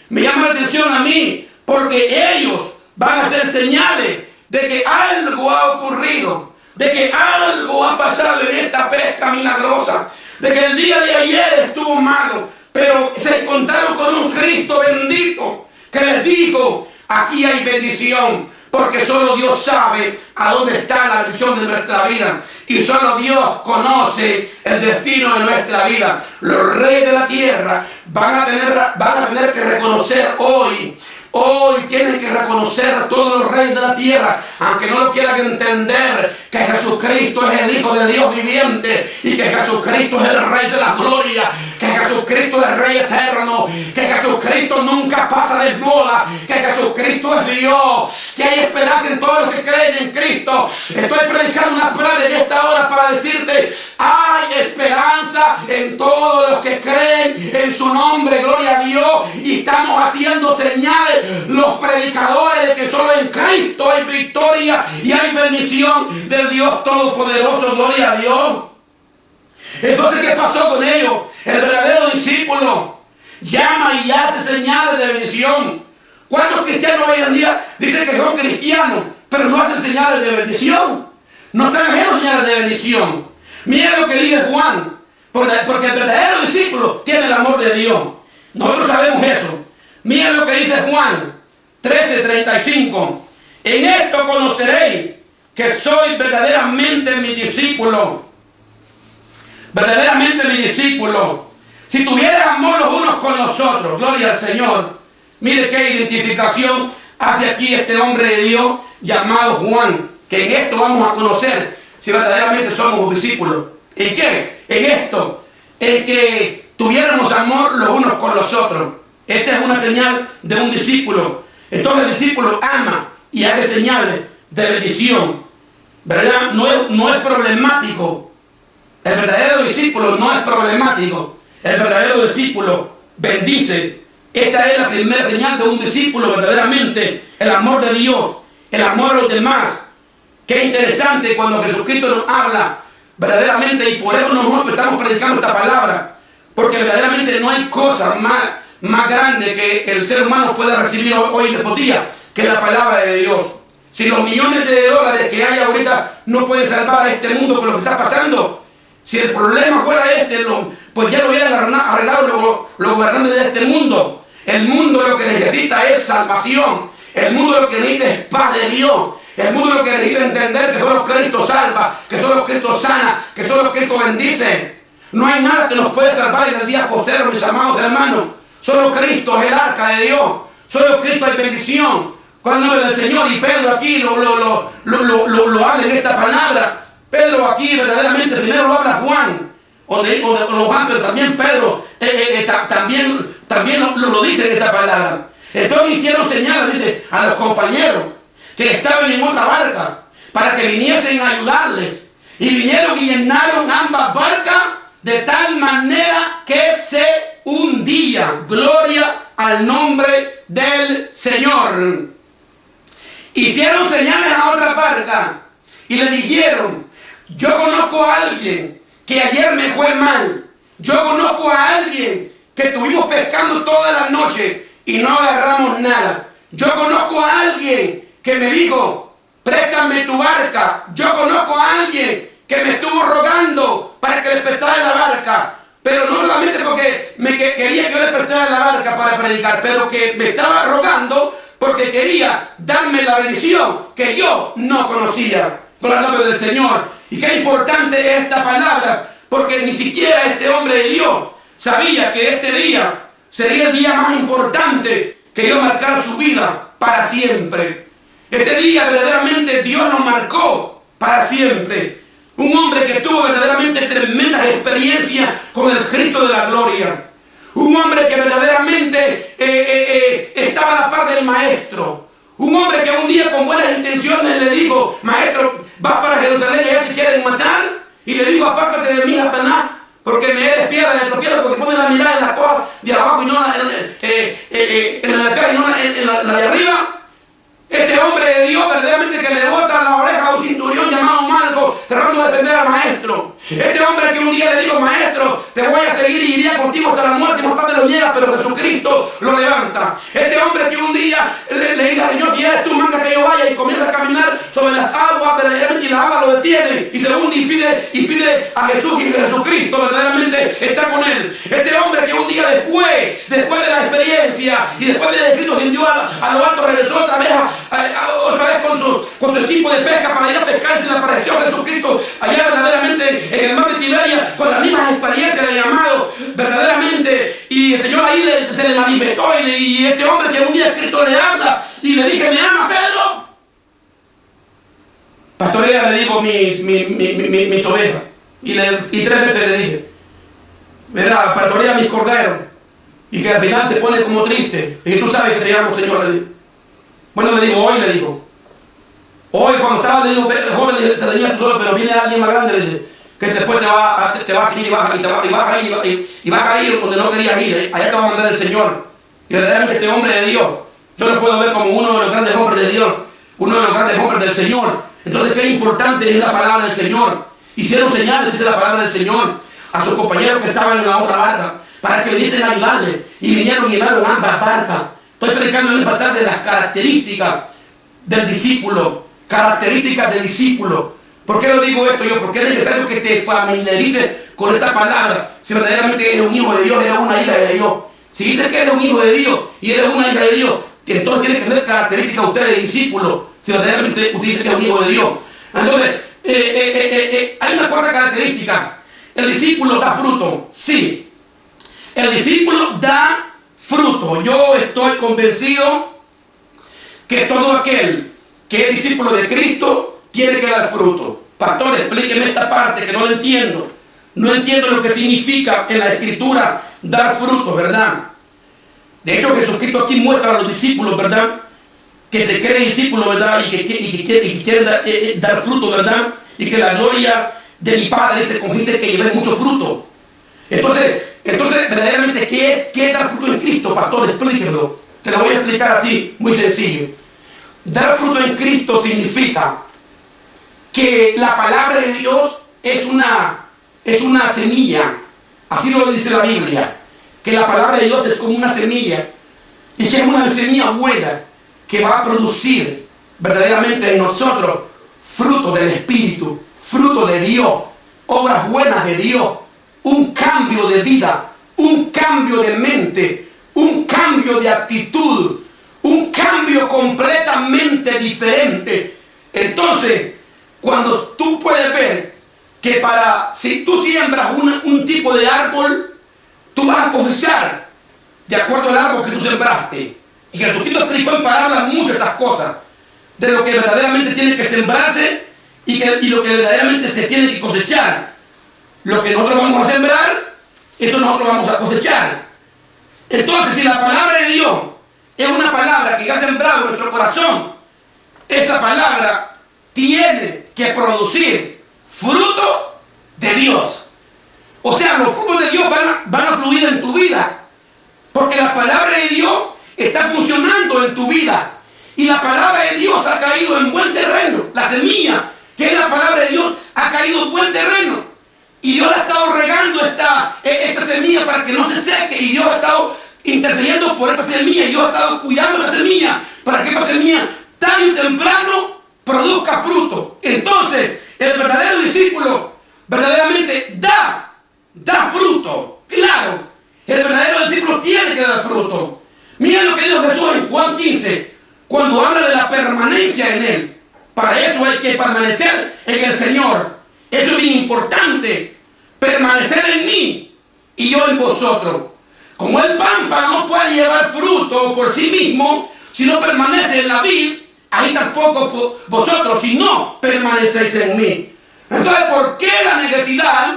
me llaman la atención a mí, porque ellos van a hacer señales de que algo ha ocurrido, de que algo ha pasado en esta pesca milagrosa, de que el día de ayer estuvo malo, pero se encontraron con un Cristo bendito que les dijo: aquí hay bendición, porque solo Dios sabe a dónde está la bendición de nuestra vida. Y solo Dios conoce el destino de nuestra vida. Los reyes de la tierra van a tener que reconocer hoy tienen que reconocer todos los reyes de la tierra, aunque no lo quieran entender, que Jesucristo es el Hijo de Dios viviente y que Jesucristo es el Rey de la gloria, que Jesucristo es el Rey eterno, que Jesucristo nunca pasa de moda, que Jesucristo es Dios, que hay esperanza en todos los que creen en Cristo. Estoy predicando una palabra en esta hora para decirte: hay esperanza en todos los que creen en su nombre, gloria a Dios, y estamos haciendo señales los predicadores de que solo en Cristo hay victoria y hay bendición del Dios Todopoderoso, gloria a Dios. Entonces, ¿qué pasó con ellos? El verdadero discípulo llama y hace señales de bendición. ¿Cuántos cristianos hoy en día dicen que son cristianos, pero no hacen señales de bendición? No están haciendo señales de bendición. Mira lo que dice Juan, porque el verdadero discípulo tiene el amor de Dios. Nosotros sabemos eso. Mira lo que dice Juan 13:35. En esto conoceréis que soy verdaderamente mi discípulo. Verdaderamente mi discípulo. Si tuvieras amor los unos con los otros, gloria al Señor. Mire qué identificación hace aquí este hombre de Dios llamado Juan. Que en esto vamos a conocer si verdaderamente somos discípulos. ¿En qué? En esto. En que tuviéramos amor los unos con los otros. Esta es una señal de un discípulo. Entonces el discípulo ama y hace señales de bendición. ¿Verdad? No es problemático. El verdadero discípulo no es problemático. El verdadero discípulo bendice Esta es la primera señal de un discípulo verdaderamente, el amor de Dios, el amor a los demás. Qué interesante cuando Jesucristo nos habla verdaderamente, y por eso nosotros estamos predicando esta palabra, porque verdaderamente no hay cosa más grande que el ser humano pueda recibir hoy en estos días que la palabra de Dios. Si los millones de dólares que hay ahorita no pueden salvar a este mundo con lo que está pasando, si el problema fuera pues ya lo hubieran arreglado los gobernantes de este mundo. El mundo lo que necesita es salvación. El mundo lo que necesita es paz de Dios. El mundo lo que necesita entender que solo Cristo salva, que solo Cristo sana, que solo Cristo bendice. No hay nada que nos puede salvar en el día postero, mis amados hermanos. Solo Cristo es el arca de Dios. Solo Cristo hay bendición. Con el nombre del Señor. Y Pedro aquí lo habla en esta palabra. Pedro aquí verdaderamente, primero lo habla Juan. O Juan, pero también Pedro también lo dice en esta palabra. Entonces hicieron señales, dice, a los compañeros que estaban en otra barca para que viniesen a ayudarles. Y vinieron y llenaron ambas barcas de tal manera que se hundía. Gloria al nombre del Señor. Hicieron señales a otra barca y le dijeron: yo conozco a alguien que ayer me fue mal. Yo conozco a alguien que estuvimos pescando toda la noche y no agarramos nada. Yo conozco a alguien que me dijo: préstame tu barca. Yo conozco a alguien que me estuvo rogando para que le prestara la barca. Pero no solamente porque quería que yo le prestara la barca para predicar, pero que me estaba rogando porque quería darme la bendición que yo no conocía. Por el nombre del Señor. Y qué importante es esta palabra, porque ni siquiera este hombre de Dios sabía que este día sería el día más importante que iba a marcar su vida para siempre. Ese día verdaderamente Dios nos marcó para siempre. Un hombre que tuvo verdaderamente tremendas experiencias con el Cristo de la gloria. Un hombre que verdaderamente estaba a la par del Maestro. Un hombre que un día con buenas intenciones le dijo: maestro, vas para Jerusalén y ya te quieren matar. Y le digo: apártate de mí, Satanás, porque me eres piedra de tropiezo, porque pones la mirada en la cosa de abajo y no en la cara y no en la de arriba. Este hombre de Dios verdaderamente que le bota la oreja a un centurión llamado Malco, tratando de defender al Maestro. Este hombre que un día le dijo: maestro, te voy a seguir y iría contigo hasta la muerte, y más tarde lo niega, pero Jesucristo lo levanta. Este hombre que un día le diga: Señor, si eres tú, manda que yo vaya, y comienza a caminar sobre las aguas, verdaderamente, y las aguas lo detienen, y se hunde y pide a Jesús, y Jesucristo verdaderamente está con él. Este hombre que un día después de la experiencia y después de Cristo se hundió a lo alto, regresó otra vez con su equipo de pesca para ir a pescar, y se le apareció Jesucristo allá verdaderamente en el mar de Tiberia con las mismas experiencias de llamado verdaderamente, y el Señor ahí se le manifestó, y este hombre que un día Cristo le habla y le dije: ¿me amas, Pedro? Pastorea, le digo, mis ovejas, y 3 veces le dije, ¿verdad? Pastorea mis corderos, y que al final se pone como triste, y tú sabes que te llamo, Señor, le digo. Bueno, le digo, hoy cuando estaba, le digo, joven, te tenía tú solo, pero viene alguien más grande, le dice, que después te va a seguir y vas a ir donde no querías ir, allá te va a mandar el Señor. Y verdaderamente este hombre de Dios, yo lo puedo ver como uno de los grandes hombres de Dios, uno de los grandes hombres del Señor. Entonces, qué importante es la palabra del Señor. Hicieron señales, dice la palabra del Señor, a sus compañeros que estaban en la otra barca, para que viniesen a ayudarle, y vinieron y llenaron ambas barcas. Estoy predicando en esta tarde de las características del discípulo. Características del discípulo. ¿Por qué lo digo esto yo? Porque es necesario que te familiarices con esta palabra. Si verdaderamente eres un hijo de Dios, eres una hija de Dios. Si dices que eres un hijo de Dios y eres una hija de Dios, entonces tienes que tener características usted de discípulo. Si verdaderamente usted dice que es un hijo de Dios. Entonces, hay una cuarta característica. El discípulo da fruto. Sí. El discípulo da fruto. Yo estoy convencido que todo aquel que es discípulo de Cristo tiene que dar fruto. Pastor, explíqueme esta parte que no lo entiendo. No entiendo lo que significa en la Escritura dar fruto, ¿verdad? De hecho, Jesucristo aquí muestra a los discípulos, ¿verdad? Que se creen discípulos, ¿verdad? Y que quieren dar fruto, ¿verdad? Y que la gloria de mi Padre se consiste en que lleven mucho fruto. Entonces, verdaderamente, ¿qué es dar fruto en Cristo? pastor, explíquemelo. Te lo voy a explicar así, muy sencillo. Dar fruto en Cristo significa que la palabra de Dios es una semilla. Así lo dice la Biblia. Que la palabra de Dios es como una semilla. Y que es una semilla buena que va a producir verdaderamente en nosotros fruto del Espíritu, fruto de Dios, obras buenas de Dios, un cambio de vida, un cambio de mente, un cambio de actitud, un cambio completamente diferente. Entonces, cuando tú puedes ver que si tú siembras un tipo de árbol, tú vas a cosechar de acuerdo al árbol que tú sembraste. Y Jesucristo explicó en palabras muchas estas cosas, de lo que verdaderamente tiene que sembrarse y lo que verdaderamente se tiene que cosechar. Lo que nosotros vamos a sembrar, eso nosotros vamos a cosechar. Entonces, si la palabra de Dios es una palabra que ha sembrado en nuestro corazón, esa palabra tiene que producir frutos de Dios. O sea, los frutos de Dios van a fluir en tu vida, porque la palabra de Dios está funcionando en tu vida. Y la palabra de Dios ha caído en buen terreno. La semilla, que es la palabra de Dios, ha caído en buen terreno. Y Dios ha estado regando esta semilla para que no se seque. Y Dios ha estado intercediendo por esta semilla. Y Dios ha estado cuidando la semilla para que esta semilla tarde o temprano produzca fruto. Entonces, el verdadero discípulo verdaderamente da fruto. Claro, el verdadero discípulo tiene que dar fruto. Miren lo que dijo Jesús en Juan 15, cuando habla de la permanencia en Él. Para eso hay que permanecer en el Señor. Eso es bien importante. Permanecer en mí y yo en vosotros. Como el pámpano no puede llevar fruto por sí mismo si no permanece en la vid, ahí tampoco vosotros si no permanecéis en mí. Entonces, ¿por qué la necesidad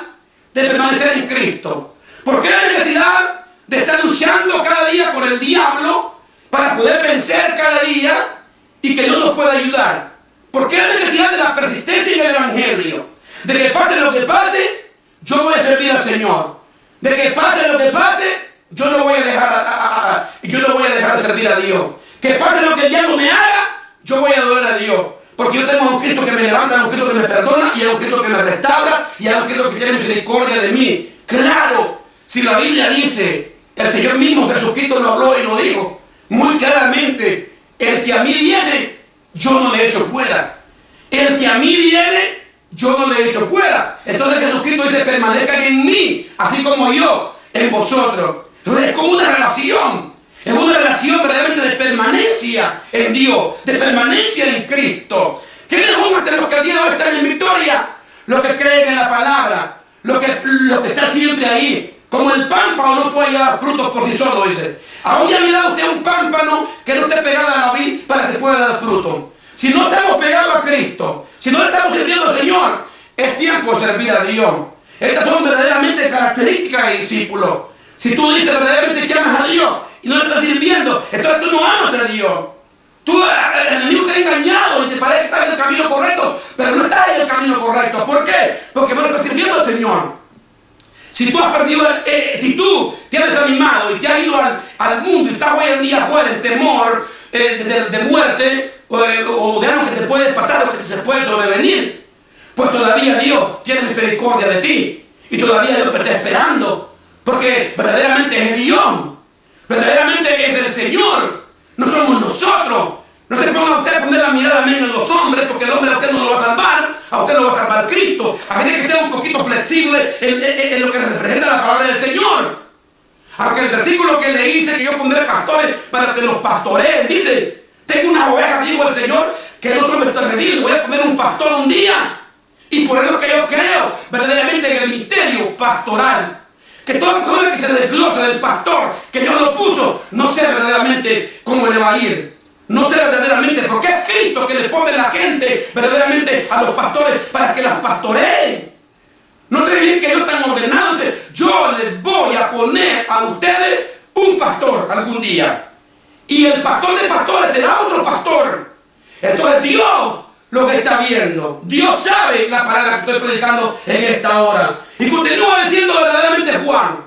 de permanecer en Cristo? ¿Por qué la necesidad de estar luchando cada día por el diablo para poder vencer cada día y que Dios nos pueda ayudar? ¿Por qué la necesidad de la persistencia en el Evangelio? De que pase lo que pase, yo voy a servir al Señor. De que pase lo que pase, yo no voy a dejar de servir a Dios. Que pase lo que el diablo me haga, yo voy a adorar a Dios. Porque yo tengo a un Cristo que me levanta, a un Cristo que me perdona, y a un Cristo que me restaura, y a un Cristo que tiene misericordia de mí. Claro, si la Biblia dice, el Señor mismo Jesucristo lo habló y lo dijo muy claramente: el que a mí viene, yo no le echo fuera. El que a mí viene, yo no le echo fuera. Entonces Jesucristo dice: permanezcan en mí, así como yo en vosotros. Entonces es como una relación. Es una relación verdaderamente de permanencia en Dios, de permanencia en Cristo. ¿Quiénes son hasta los que al día de hoy están en victoria? Los que creen en la palabra, los que están siempre ahí. Como el pámpano no puede llevar frutos por sí solo, dice. ¿A dónde ha mirado usted un pámpano que no esté pegado a la vid para que pueda dar fruto? Si no estamos pegados a Cristo, si no le estamos sirviendo al Señor, es tiempo de servir a Dios. Estas son verdaderamente características de discípulos. Si tú dices verdaderamente que amas a Dios y no le estás sirviendo, entonces tú no amas a Dios. El enemigo te ha engañado y te parece que estás en el camino correcto, pero no estás en el camino correcto. ¿Por qué? Porque no le estás sirviendo al Señor. Si tú has perdido, si tú te has desanimado y te has ido al mundo y estás hoy en día afuera en temor de muerte o de algo que te puede pasar o que se puede sobrevenir, pues todavía Dios tiene misericordia de ti y todavía Dios te está esperando, porque verdaderamente es Dios, verdaderamente es el Señor, no somos nosotros. No se ponga usted a poner la mirada en los hombres, porque el hombre a usted no lo va a salvar, a usted lo va a salvar Cristo. Tiene que ser un poquito flexible en lo que representa la palabra del Señor. Aunque el versículo que leí dice que yo pondré pastores para que los pastoreen, dice: tengo unas ovejas, digo el Señor, que no son redil, voy a poner un pastor un día. Y por eso que yo creo verdaderamente en el misterio pastoral. Que toda persona que se desglosa del pastor que Dios lo puso, no sé verdaderamente cómo le va a ir. No sé verdaderamente, porque es Cristo que le pone la gente verdaderamente a los pastores para que las pastoreen. No creen bien que ellos están ordenados. Yo les voy a poner a ustedes un pastor algún día. Y el pastor de pastores será otro pastor. Entonces Dios lo que está viendo. Dios sabe la palabra que estoy predicando en esta hora. Y continúa diciendo verdaderamente Juan.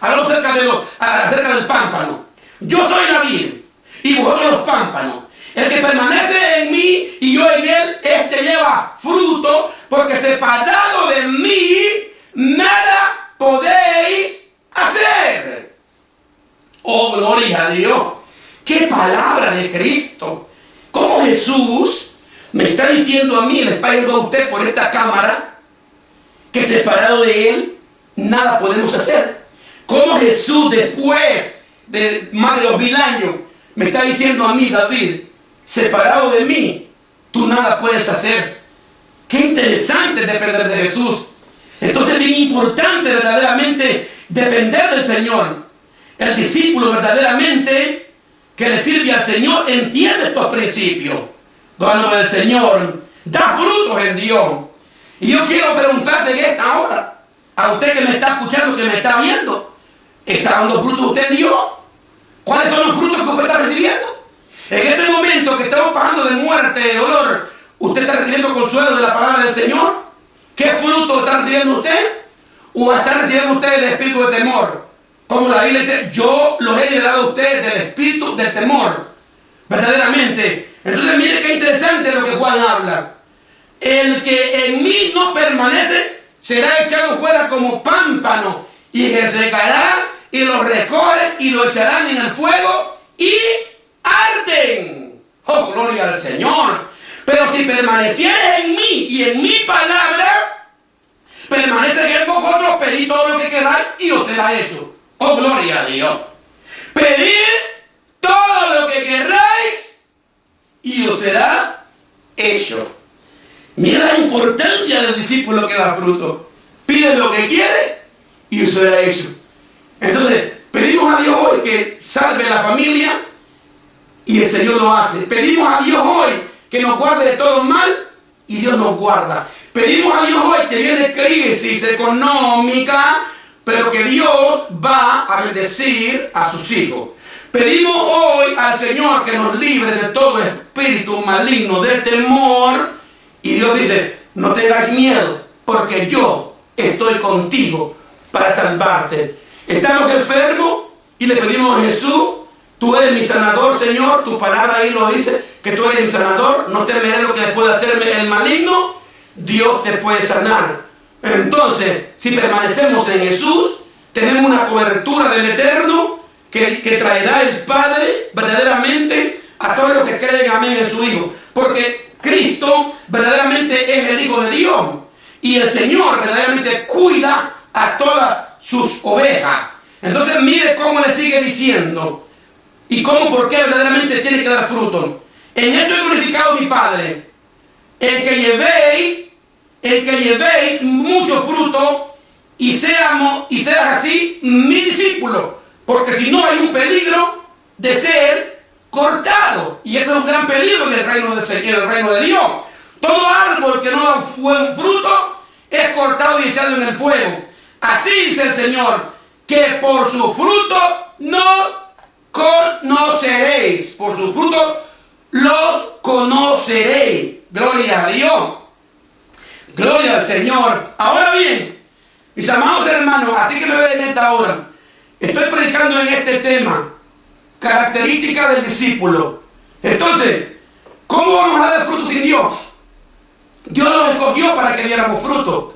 habló acerca del pámpano. Yo soy la vid y vosotros los pámpanos. El que permanece en mí y yo en él, este lleva fruto, porque separado de mí, nada podéis hacer. Oh, gloria a Dios. ¡Qué palabra de Cristo! ¿Cómo Jesús me está diciendo a mí, le está diciendo a usted por esta cámara, que separado de Él, nada podemos hacer? ¿Cómo Jesús, después de más de 2000 años, me está diciendo a mí, David, separado de mí, tú nada puedes hacer? ¡Qué interesante depender de Jesús! Entonces es bien importante verdaderamente depender del Señor. El discípulo verdaderamente que le sirve al Señor entiende estos principios. Gloria del Señor, da frutos en Dios. Y yo quiero preguntarte en esta hora, a usted que me está escuchando, que me está viendo, ¿está dando frutos usted en Dios? ¿Cuáles son los frutos que usted está recibiendo? En este momento que estamos pasando de muerte, de dolor, ¿usted está recibiendo consuelo de la palabra del Señor? ¿Qué fruto está recibiendo usted? ¿O está recibiendo usted el espíritu de temor? Como la Biblia dice, yo los he liberado a ustedes del espíritu del temor. Verdaderamente. Entonces mire qué interesante lo que Juan habla. El que en mí no permanece será echado fuera como pámpano y se secará y lo recogen y lo echarán en el fuego y arden. Oh, gloria al Señor. Pero si permanecieres en mí y en mi palabra, permanece en vosotros, pedid todo lo que queráis y os será hecho. Oh, gloria a Dios. Pedid todo lo que queráis y os será hecho. Mira la importancia del discípulo que da fruto. Pide lo que quiere y os será hecho. Entonces, pedimos a Dios hoy que salve a la familia y el Señor lo hace. Pedimos a Dios hoy que nos guarde de todo mal y Dios nos guarda. Pedimos a Dios hoy que viene crisis económica, pero que Dios va a bendecir a sus hijos. Pedimos hoy al Señor que nos libre de todo espíritu maligno, de temor. Y Dios dice, no tengas miedo, porque yo estoy contigo para salvarte. Estamos enfermos y le pedimos a Jesús, tú eres mi sanador, Señor. Tu palabra ahí lo dice, que tú eres mi sanador. No temeré lo que puede hacerme el maligno. Dios te puede sanar. Entonces, si permanecemos en Jesús, tenemos una cobertura del Eterno que traerá el Padre verdaderamente a todos los que creen amén en su Hijo. Porque Cristo verdaderamente es el Hijo de Dios. Y el Señor verdaderamente cuida a todas sus ovejas. Entonces mire cómo le sigue diciendo. Y cómo, por qué verdaderamente tiene que dar fruto. En esto he glorificado a mi Padre. El que llevéis mucho fruto y seas así mi discípulo. Porque si no hay un peligro de ser cortado. Y eso es un gran peligro en el reino de Dios. Todo árbol que no da fruto es cortado y echado en el fuego. Así dice el Señor, que por su fruto no conoceréis. Por su fruto los conoceréis. Gloria a Dios. Gloria al Señor. Ahora bien, mis amados hermanos, a ti que me ven en esta hora, estoy predicando en este tema, características del discípulo. Entonces, ¿cómo vamos a dar fruto sin Dios? Dios nos escogió para que diéramos fruto.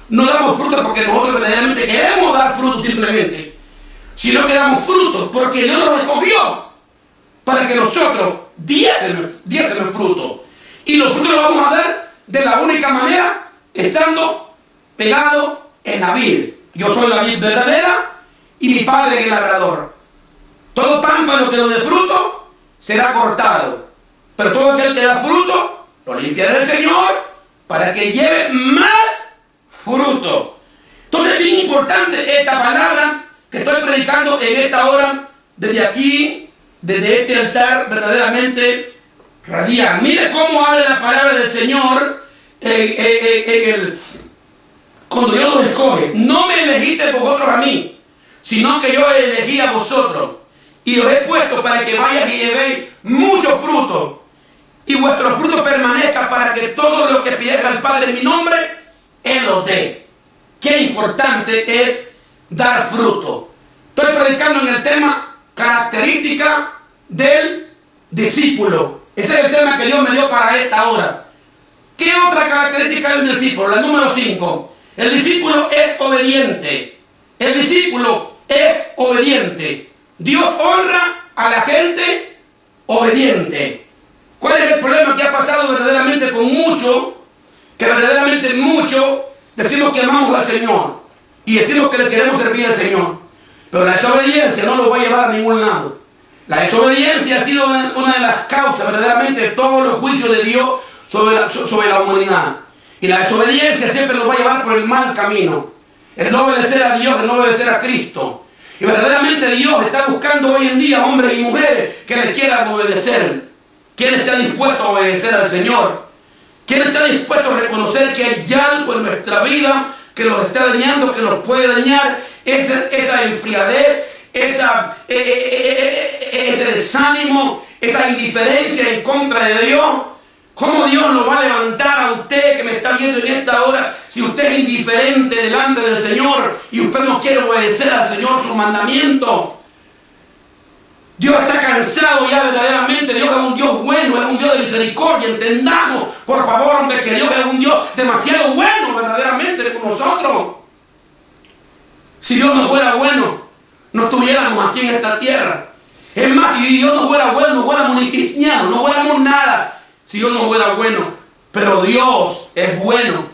No damos fruto porque nosotros verdaderamente queremos dar fruto simplemente, sino que damos fruto porque Dios nos escogió para que nosotros diésemos fruto. Y los frutos los vamos a dar de la única manera estando pegados en la vid. Yo soy la vid verdadera y mi Padre es el labrador. Todo pámpano que no dé fruto será cortado, pero todo aquel que da fruto lo limpiará el Señor para que lleve más fruto. Entonces es bien importante esta palabra que estoy predicando en esta hora, desde aquí, desde este altar verdaderamente radial. Mire cómo habla la palabra del Señor cuando Dios los escoge. No me elegiste vosotros a mí, sino que yo elegí a vosotros y os he puesto para que vayáis y llevéis mucho fruto y vuestro fruto permanezca, para que todo lo que pidáis al Padre en mi nombre, Él lo dé. Qué importante es dar fruto. Estoy predicando en el tema característica del discípulo. Ese es el tema que Dios me dio para esta hora. ¿Qué otra característica hay del discípulo? La número 5. El discípulo es obediente. El discípulo es obediente. Dios honra a la gente obediente. ¿Cuál es el problema que ha pasado verdaderamente con muchos? Que verdaderamente muchos decimos que amamos al Señor y decimos que le queremos servir al Señor, pero la desobediencia no lo va a llevar a ningún lado. La desobediencia ha sido una de las causas verdaderamente de todos los juicios de Dios sobre la humanidad. Y la desobediencia siempre lo va a llevar por el mal camino. El no obedecer a Dios, el no obedecer a Cristo. Y verdaderamente Dios está buscando hoy en día hombres y mujeres que le quieran obedecer. ¿Quién está dispuesto a obedecer al Señor? ¿Quién está dispuesto a reconocer que hay algo en nuestra vida que los está dañando, que los puede dañar? Esa enfriadez, ese desánimo, esa indiferencia en contra de Dios. ¿Cómo Dios lo va a levantar a usted que me está viendo en esta hora si usted es indiferente delante del Señor y usted no quiere obedecer al Señor sus mandamientos? Dios está cansado ya verdaderamente. Dios es un Dios bueno, es un Dios de misericordia. Entendamos, por favor, hombre, que Dios es un Dios demasiado bueno verdaderamente con nosotros. Si Dios no fuera bueno, no estuviéramos aquí en esta tierra. Es más, si Dios no fuera bueno, no fuéramos ni cristianos, no fuéramos nada. Si Dios no fuera bueno, pero Dios es bueno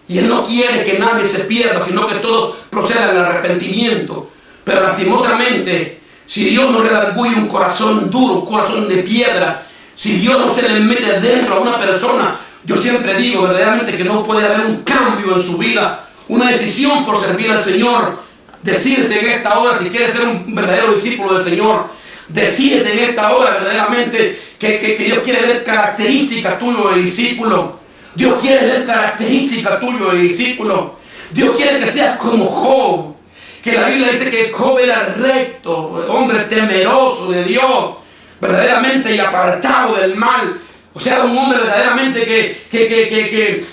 y Él no quiere que nadie se pierda, sino que todos procedan al arrepentimiento. Pero lastimosamente, si Dios no redarguye un corazón duro, un corazón de piedra, si Dios no se le mete dentro a una persona, yo siempre digo verdaderamente que no puede haber un cambio en su vida, una decisión por servir al Señor. Decídete en esta hora si quieres ser un verdadero discípulo del Señor. Decídete en esta hora verdaderamente que Dios quiere ver características tuyas de discípulo. Dios quiere ver características tuyas de discípulo. Dios quiere que seas como Job. Que la Biblia dice que Job era recto, hombre temeroso de Dios, verdaderamente y apartado del mal. O sea, un hombre verdaderamente que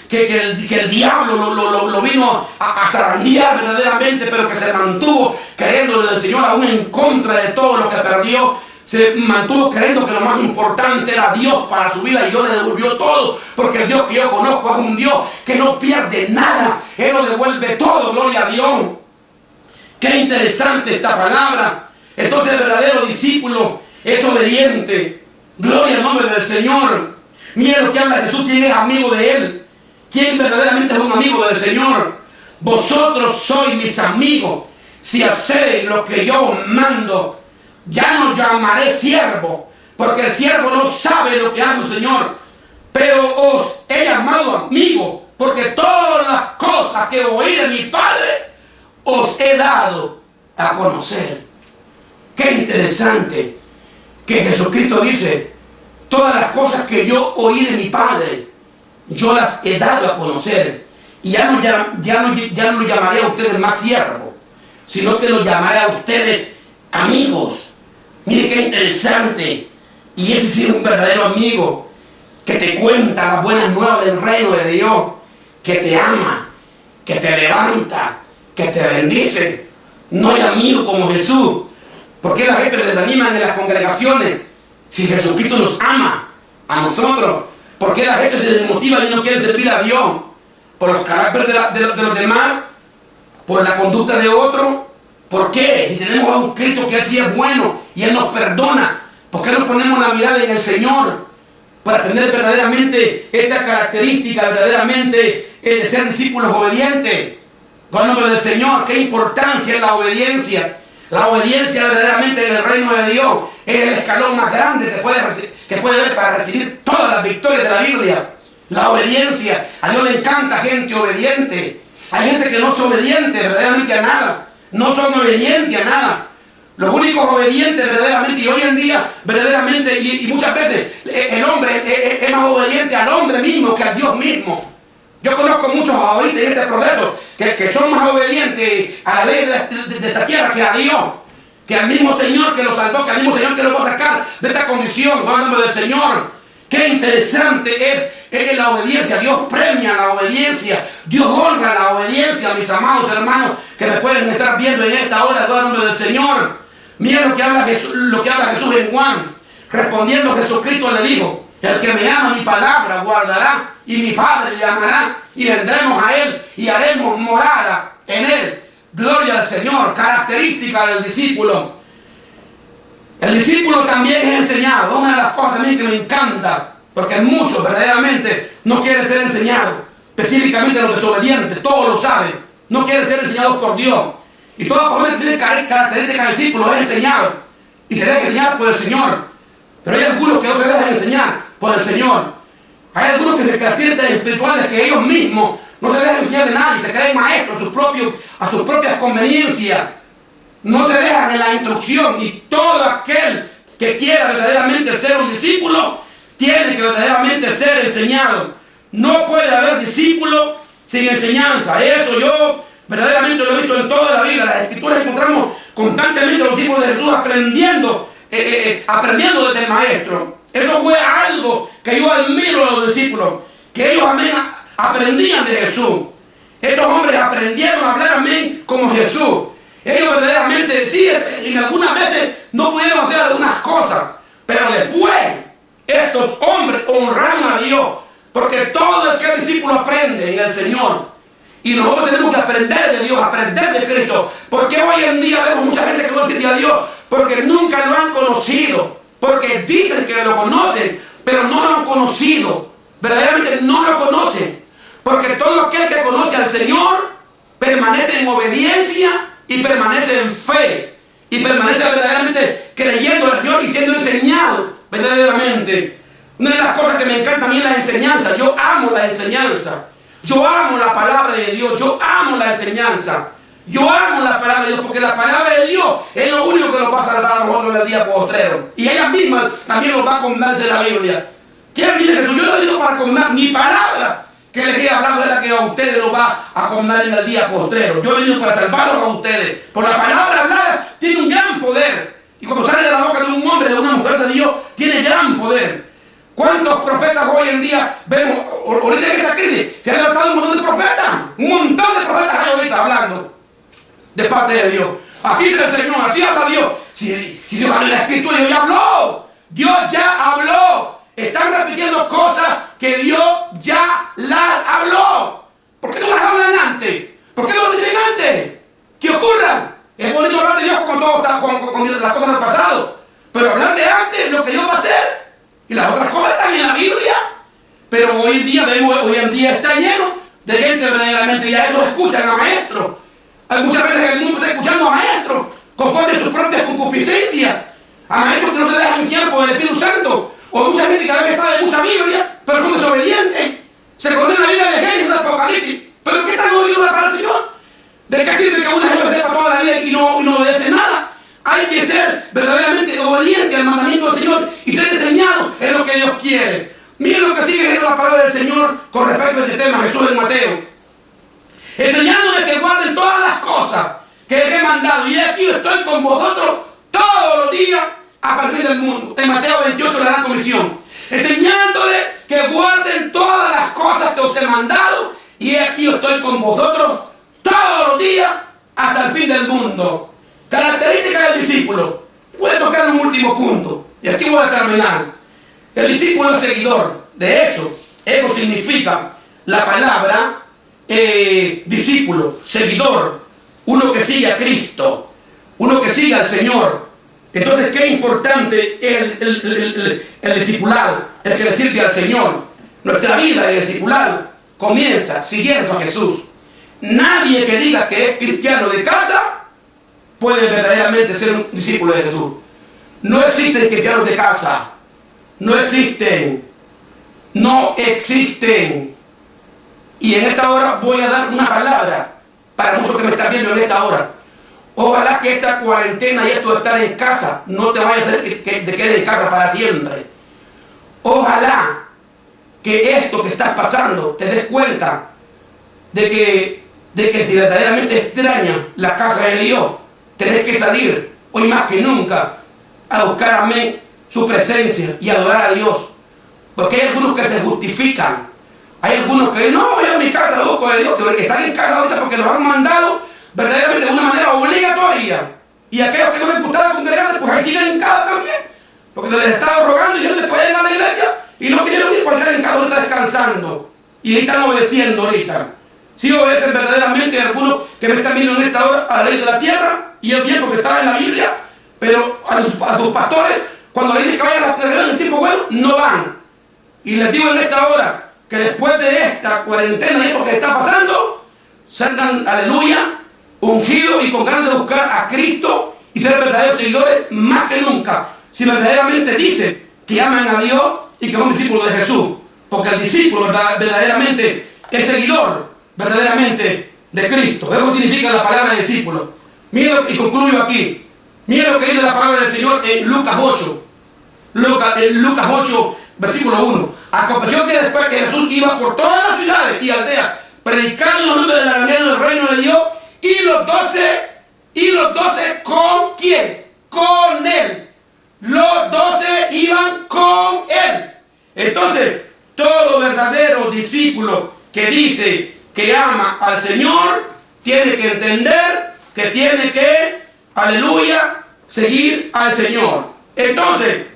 el diablo lo vino a zarandear verdaderamente, pero que se mantuvo creyendo en el Señor aún en contra de todo lo que perdió. Se mantuvo creyendo que lo más importante era Dios para su vida y Dios le devolvió todo, porque el Dios que yo conozco es un Dios que no pierde nada. Él lo devuelve todo, gloria a Dios. Qué interesante esta palabra. Entonces el verdadero discípulo es obediente. Gloria al nombre del Señor. Miren lo que habla Jesús, quién es amigo de Él. ¿Quién verdaderamente es un amigo del Señor? Vosotros sois mis amigos si hacéis lo que yo os mando. Ya no llamaré siervo, porque el siervo no sabe lo que hace el Señor. Pero os he llamado amigo, porque todas las cosas que oí de mi Padre os he dado a conocer. Qué interesante que Jesucristo dice: todas las cosas que yo oí de mi Padre, yo las he dado a conocer. Y ya no llamaré a ustedes más siervos, sino que los llamaré a ustedes amigos. Mire qué interesante. Y ese sí es un verdadero amigo, que te cuenta las buenas nuevas del reino de Dios, que te ama, que te levanta, que te bendice. No hay amigo como Jesús. ¿Por qué la gente se desanima en las congregaciones si Jesucristo nos ama a nosotros? ¿Por qué la gente se desmotiva y no quiere servir a Dios? ¿Por los caracteres de los demás? ¿Por la conducta de otros? ¿Por qué? Si tenemos a un Cristo que Él sí es bueno y Él nos perdona, ¿por qué no ponemos la mirada en el Señor para tener verdaderamente esta característica, verdaderamente de ser discípulos obedientes? Con el nombre del Señor, qué importancia es la obediencia. La obediencia verdaderamente en el reino de Dios es el escalón más grande que puede haber para recibir todas las victorias de la Biblia. La obediencia. A Dios le encanta gente obediente. Hay gente que no es obediente verdaderamente a nada. No son obedientes a nada. Los únicos obedientes verdaderamente, y hoy en día verdaderamente, y muchas veces el hombre es más obediente al hombre mismo que al Dios mismo. Yo conozco muchos ahorita en este proceso que son más obedientes a la ley de esta tierra que a Dios, que al mismo Señor que lo salvó, que al mismo Señor que lo va a sacar de esta condición. En el nombre del Señor. Qué interesante es es la obediencia. Dios premia la obediencia. Dios honra la obediencia, mis amados hermanos que me pueden estar viendo en esta hora, todo el nombre del Señor. Miren lo que habla Jesús en Juan. Respondiendo, Jesucristo le dijo: el que me ama, mi palabra guardará, y mi Padre le amará, y vendremos a él y haremos morada en él. Gloria al Señor. Característica del discípulo. El discípulo también es enseñado. Una de las cosas también que me encanta, porque muchos verdaderamente no quieren ser enseñados, específicamente los desobedientes, todos lo saben, no quieren ser enseñados por Dios. Y toda persona que tiene características de discípulo es enseñado y se deja enseñar por el Señor. Pero hay algunos que no se dejan enseñar por el Señor. Hay algunos que se caracterizan espirituales que ellos mismos no se dejan enseñar de nadie, se creen maestros a sus propias conveniencias. No se dejan en la instrucción, y todo aquel que quiera verdaderamente ser un discípulo tiene que verdaderamente ser enseñado. No puede haber discípulo sin enseñanza. Eso yo verdaderamente lo he visto en toda la Biblia. Las Escrituras encontramos constantemente a los discípulos de Jesús aprendiendo desde el Maestro. Eso fue algo que yo admiro a los discípulos, que ellos aprendían de Jesús. Estos hombres aprendieron a hablar amén como Jesús. Ellos verdaderamente, sí, en algunas veces no pudieron hacer algunas cosas, pero después estos hombres honraron a Dios, porque todo el que es discípulo aprende en el Señor. Y nosotros tenemos que aprender de Dios, aprender de Cristo. Porque hoy en día vemos mucha gente que no entiende a Dios porque nunca lo han conocido, porque dicen que lo conocen, pero no lo han conocido. Verdaderamente no lo conocen, porque todo aquel que conoce al Señor permanece en obediencia y permanece en fe, y permanece verdaderamente creyendo al Señor y siendo enseñado verdaderamente. Una de las cosas que me encanta a mí es la enseñanza. Yo amo la enseñanza, yo amo la palabra de Dios, yo amo la enseñanza, yo amo la palabra de Dios, porque la palabra de Dios es lo único que nos va a salvar a nosotros en el día postrero, y ella misma también nos va a condenar de la Biblia. ¿Quién dice Jesús? Yo no digo para condenar, mi palabra que les he hablado es la que a ustedes lo va a condenar en el día postrero. Yo he venido para salvarlos a ustedes. Por la palabra hablada tiene un gran poder. Y cuando sale de la boca de un hombre, de una mujer de Dios, tiene gran poder. ¿Cuántos profetas hoy en día vemos? Ahorita en esta crisis se han levantado un montón de profetas. Un montón de profetas hay ahorita hablando de parte de Dios. Así es el Señor, así habla Dios. Si Dios habla en la Escritura, Dios ya habló. Dios ya habló. Están repitiendo cosas que Dios ya las habló. ¿Por qué no las hablan antes? ¿Por qué no lo dicen antes? ¿Qué ocurra? Es bonito hablar de Dios cuando las cosas han pasado, pero hablar de antes, lo que Dios va a hacer, y las otras cosas están en la Biblia. Pero hoy en día está lleno de gente verdaderamente, ya ellos escuchan a maestros. Hay muchas veces el mundo está escuchando a maestros conforme a sus propias concupiscencias, a maestros que no se dejan guiar por el Espíritu Santo. O mucha gente que a veces sabe mucha Biblia, pero son desobedientes. Se condena la Biblia de Génesis, de Apocalipsis. ¿Pero qué están oyendo la palabra del Señor? ¿De qué sirve que una gente sepa toda la Biblia y no obedece nada? Hay que ser verdaderamente obediente al mandamiento del Señor y ser enseñado en lo que Dios quiere. Miren lo que sigue en la palabra del Señor con respecto a este tema, Jesús en Mateo. Enseñándoles que guarden todas las cosas que les he mandado. Y aquí estoy con vosotros todos los días a partir del mundo. En Mateo 28 la gran comisión. Enseñándoles que guarden todas las cosas que os he mandado. Y aquí yo estoy con vosotros todos los días hasta el fin del mundo. Características del discípulo. Voy a tocar un último punto. Y aquí voy a terminar. El discípulo es seguidor. De hecho, eso significa la palabra discípulo, seguidor. Uno que sigue a Cristo. Uno que sigue al Señor. Entonces, qué importante es el discipulado, el que le sirve al Señor. Nuestra vida de discipulado comienza siguiendo a Jesús. Nadie que diga que es cristiano de casa puede verdaderamente ser un discípulo de Jesús. No existen cristianos de casa. No existen. No existen. Y en esta hora voy a dar una palabra para muchos que me están viendo en esta hora. Ojalá que esta cuarentena y esto de estar en casa no te vaya a hacer que te quedes en casa para siempre. Ojalá que esto que estás pasando te des cuenta de que si verdaderamente extrañas la casa de Dios, tenés que salir hoy más que nunca a buscar, amén, su presencia y adorar a Dios. Porque hay algunos que se justifican. Hay algunos que dicen, no, yo en mi casa busco de Dios. Están en casa ahorita porque los han mandado verdaderamente de una manera obligatoria. Y aquellos que no les gustaba congregarse, pues ahí siguen en casa también. Porque les estaba rogando y yo no les podía ir a la iglesia y no quisieron ir porque están en casa ahorita descansando. Y ahí están obedeciendo ahorita. Si obedecen verdaderamente algunos que me están viendo en esta hora a la ley de la tierra, y es bien porque está en la Biblia, pero a tus pastores, cuando les dicen que vayan a la congregación en tiempo bueno, no van. Y les digo en esta hora que después de esta cuarentena y lo que está pasando, salgan, aleluya, ungidos y con ganas de buscar a Cristo y ser verdaderos seguidores más que nunca. Si verdaderamente dicen que aman a Dios y que son discípulos de Jesús. Porque el discípulo verdaderamente es seguidor verdaderamente de Cristo. Eso significa la palabra discípulo. Mira, y concluyo aquí. Mira lo que dice la palabra del Señor en Lucas 8. Lucas 8, versículo 1. Aconteció que después que Jesús iba por todas las ciudades y aldeas, predicando el nombre del evangelio del reino de Dios, y los 12 ¿con quién? Con Él. Los 12 iban con Él. Entonces, todo verdadero discípulo que dice que ama al Señor tiene que entender que tiene que, aleluya, seguir al Señor. Entonces,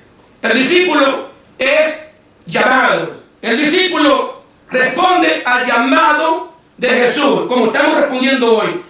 el discípulo es llamado. El discípulo responde al llamado de Jesús, como estamos respondiendo hoy.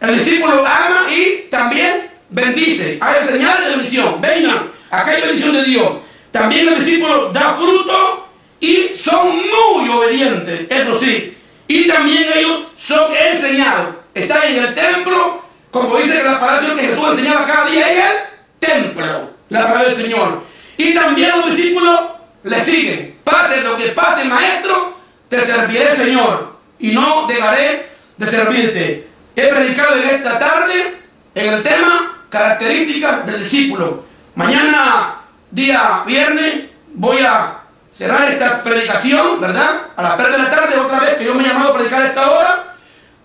El discípulo ama y también bendice. Hay señales de bendición. Vengan, acá hay bendición de Dios. También el discípulo da fruto y son muy obedientes, eso sí. Y también ellos son enseñados. Están en el templo, como dice la palabra de Dios, que Jesús enseñaba cada día en el templo, la palabra del Señor. Y también los discípulos le siguen. Pase lo que pase, maestro, te serviré, Señor, y no dejaré de servirte. He predicado en esta tarde en el tema características del discípulo. Mañana, día viernes, voy a cerrar esta predicación, ¿verdad? A las 3 de la tarde, otra vez que Dios me ha llamado a predicar a esta hora.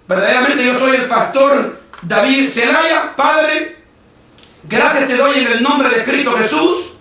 Verdaderamente yo soy el pastor David Zelaya. Padre, gracias te doy en el nombre de Cristo Jesús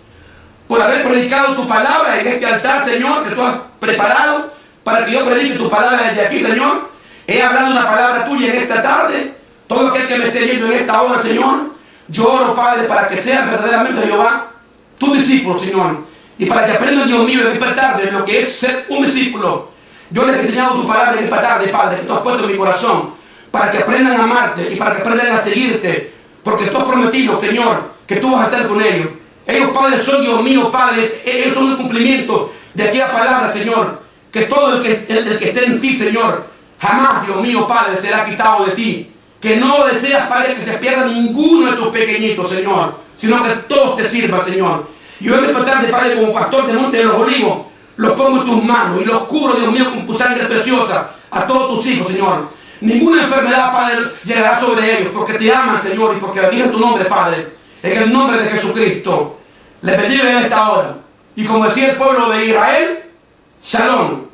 por haber predicado tu palabra en este altar, Señor, que tú has preparado para que yo predique tu palabra desde aquí, Señor. He hablado una palabra tuya en esta tarde. Todo aquel que me esté viendo en esta hora, Señor, yo oro, Padre, para que sean verdaderamente, Jehová, tu discípulo, Señor. Y para que aprendan, Dios mío, en esta tarde lo que es ser un discípulo. Yo les he enseñado tu palabra en esta tarde, Padre, que tú has puesto en mi corazón, para que aprendan a amarte y para que aprendan a seguirte, porque tú has prometido, Señor, que tú vas a estar con ellos. Ellos, Padre, son, Dios mío, padres, ellos son el cumplimiento de aquella palabra, Señor, que todo el que esté en ti, Señor, jamás, Dios mío, Padre, será quitado de ti. Que no deseas, Padre, que se pierda ninguno de tus pequeñitos, Señor, sino que todos te sirvan, Señor. Y hoy en esta tarde, Padre, como pastor de Monte de los Olivos, los pongo en tus manos y los cubro, Dios mío, con tu sangre preciosa a todos tus hijos, Señor. Ninguna enfermedad, Padre, llegará sobre ellos, porque te aman, Señor, y porque bendiga tu nombre, Padre. En el nombre de Jesucristo, les bendigo en esta hora. Y como decía el pueblo de Israel, Shalom.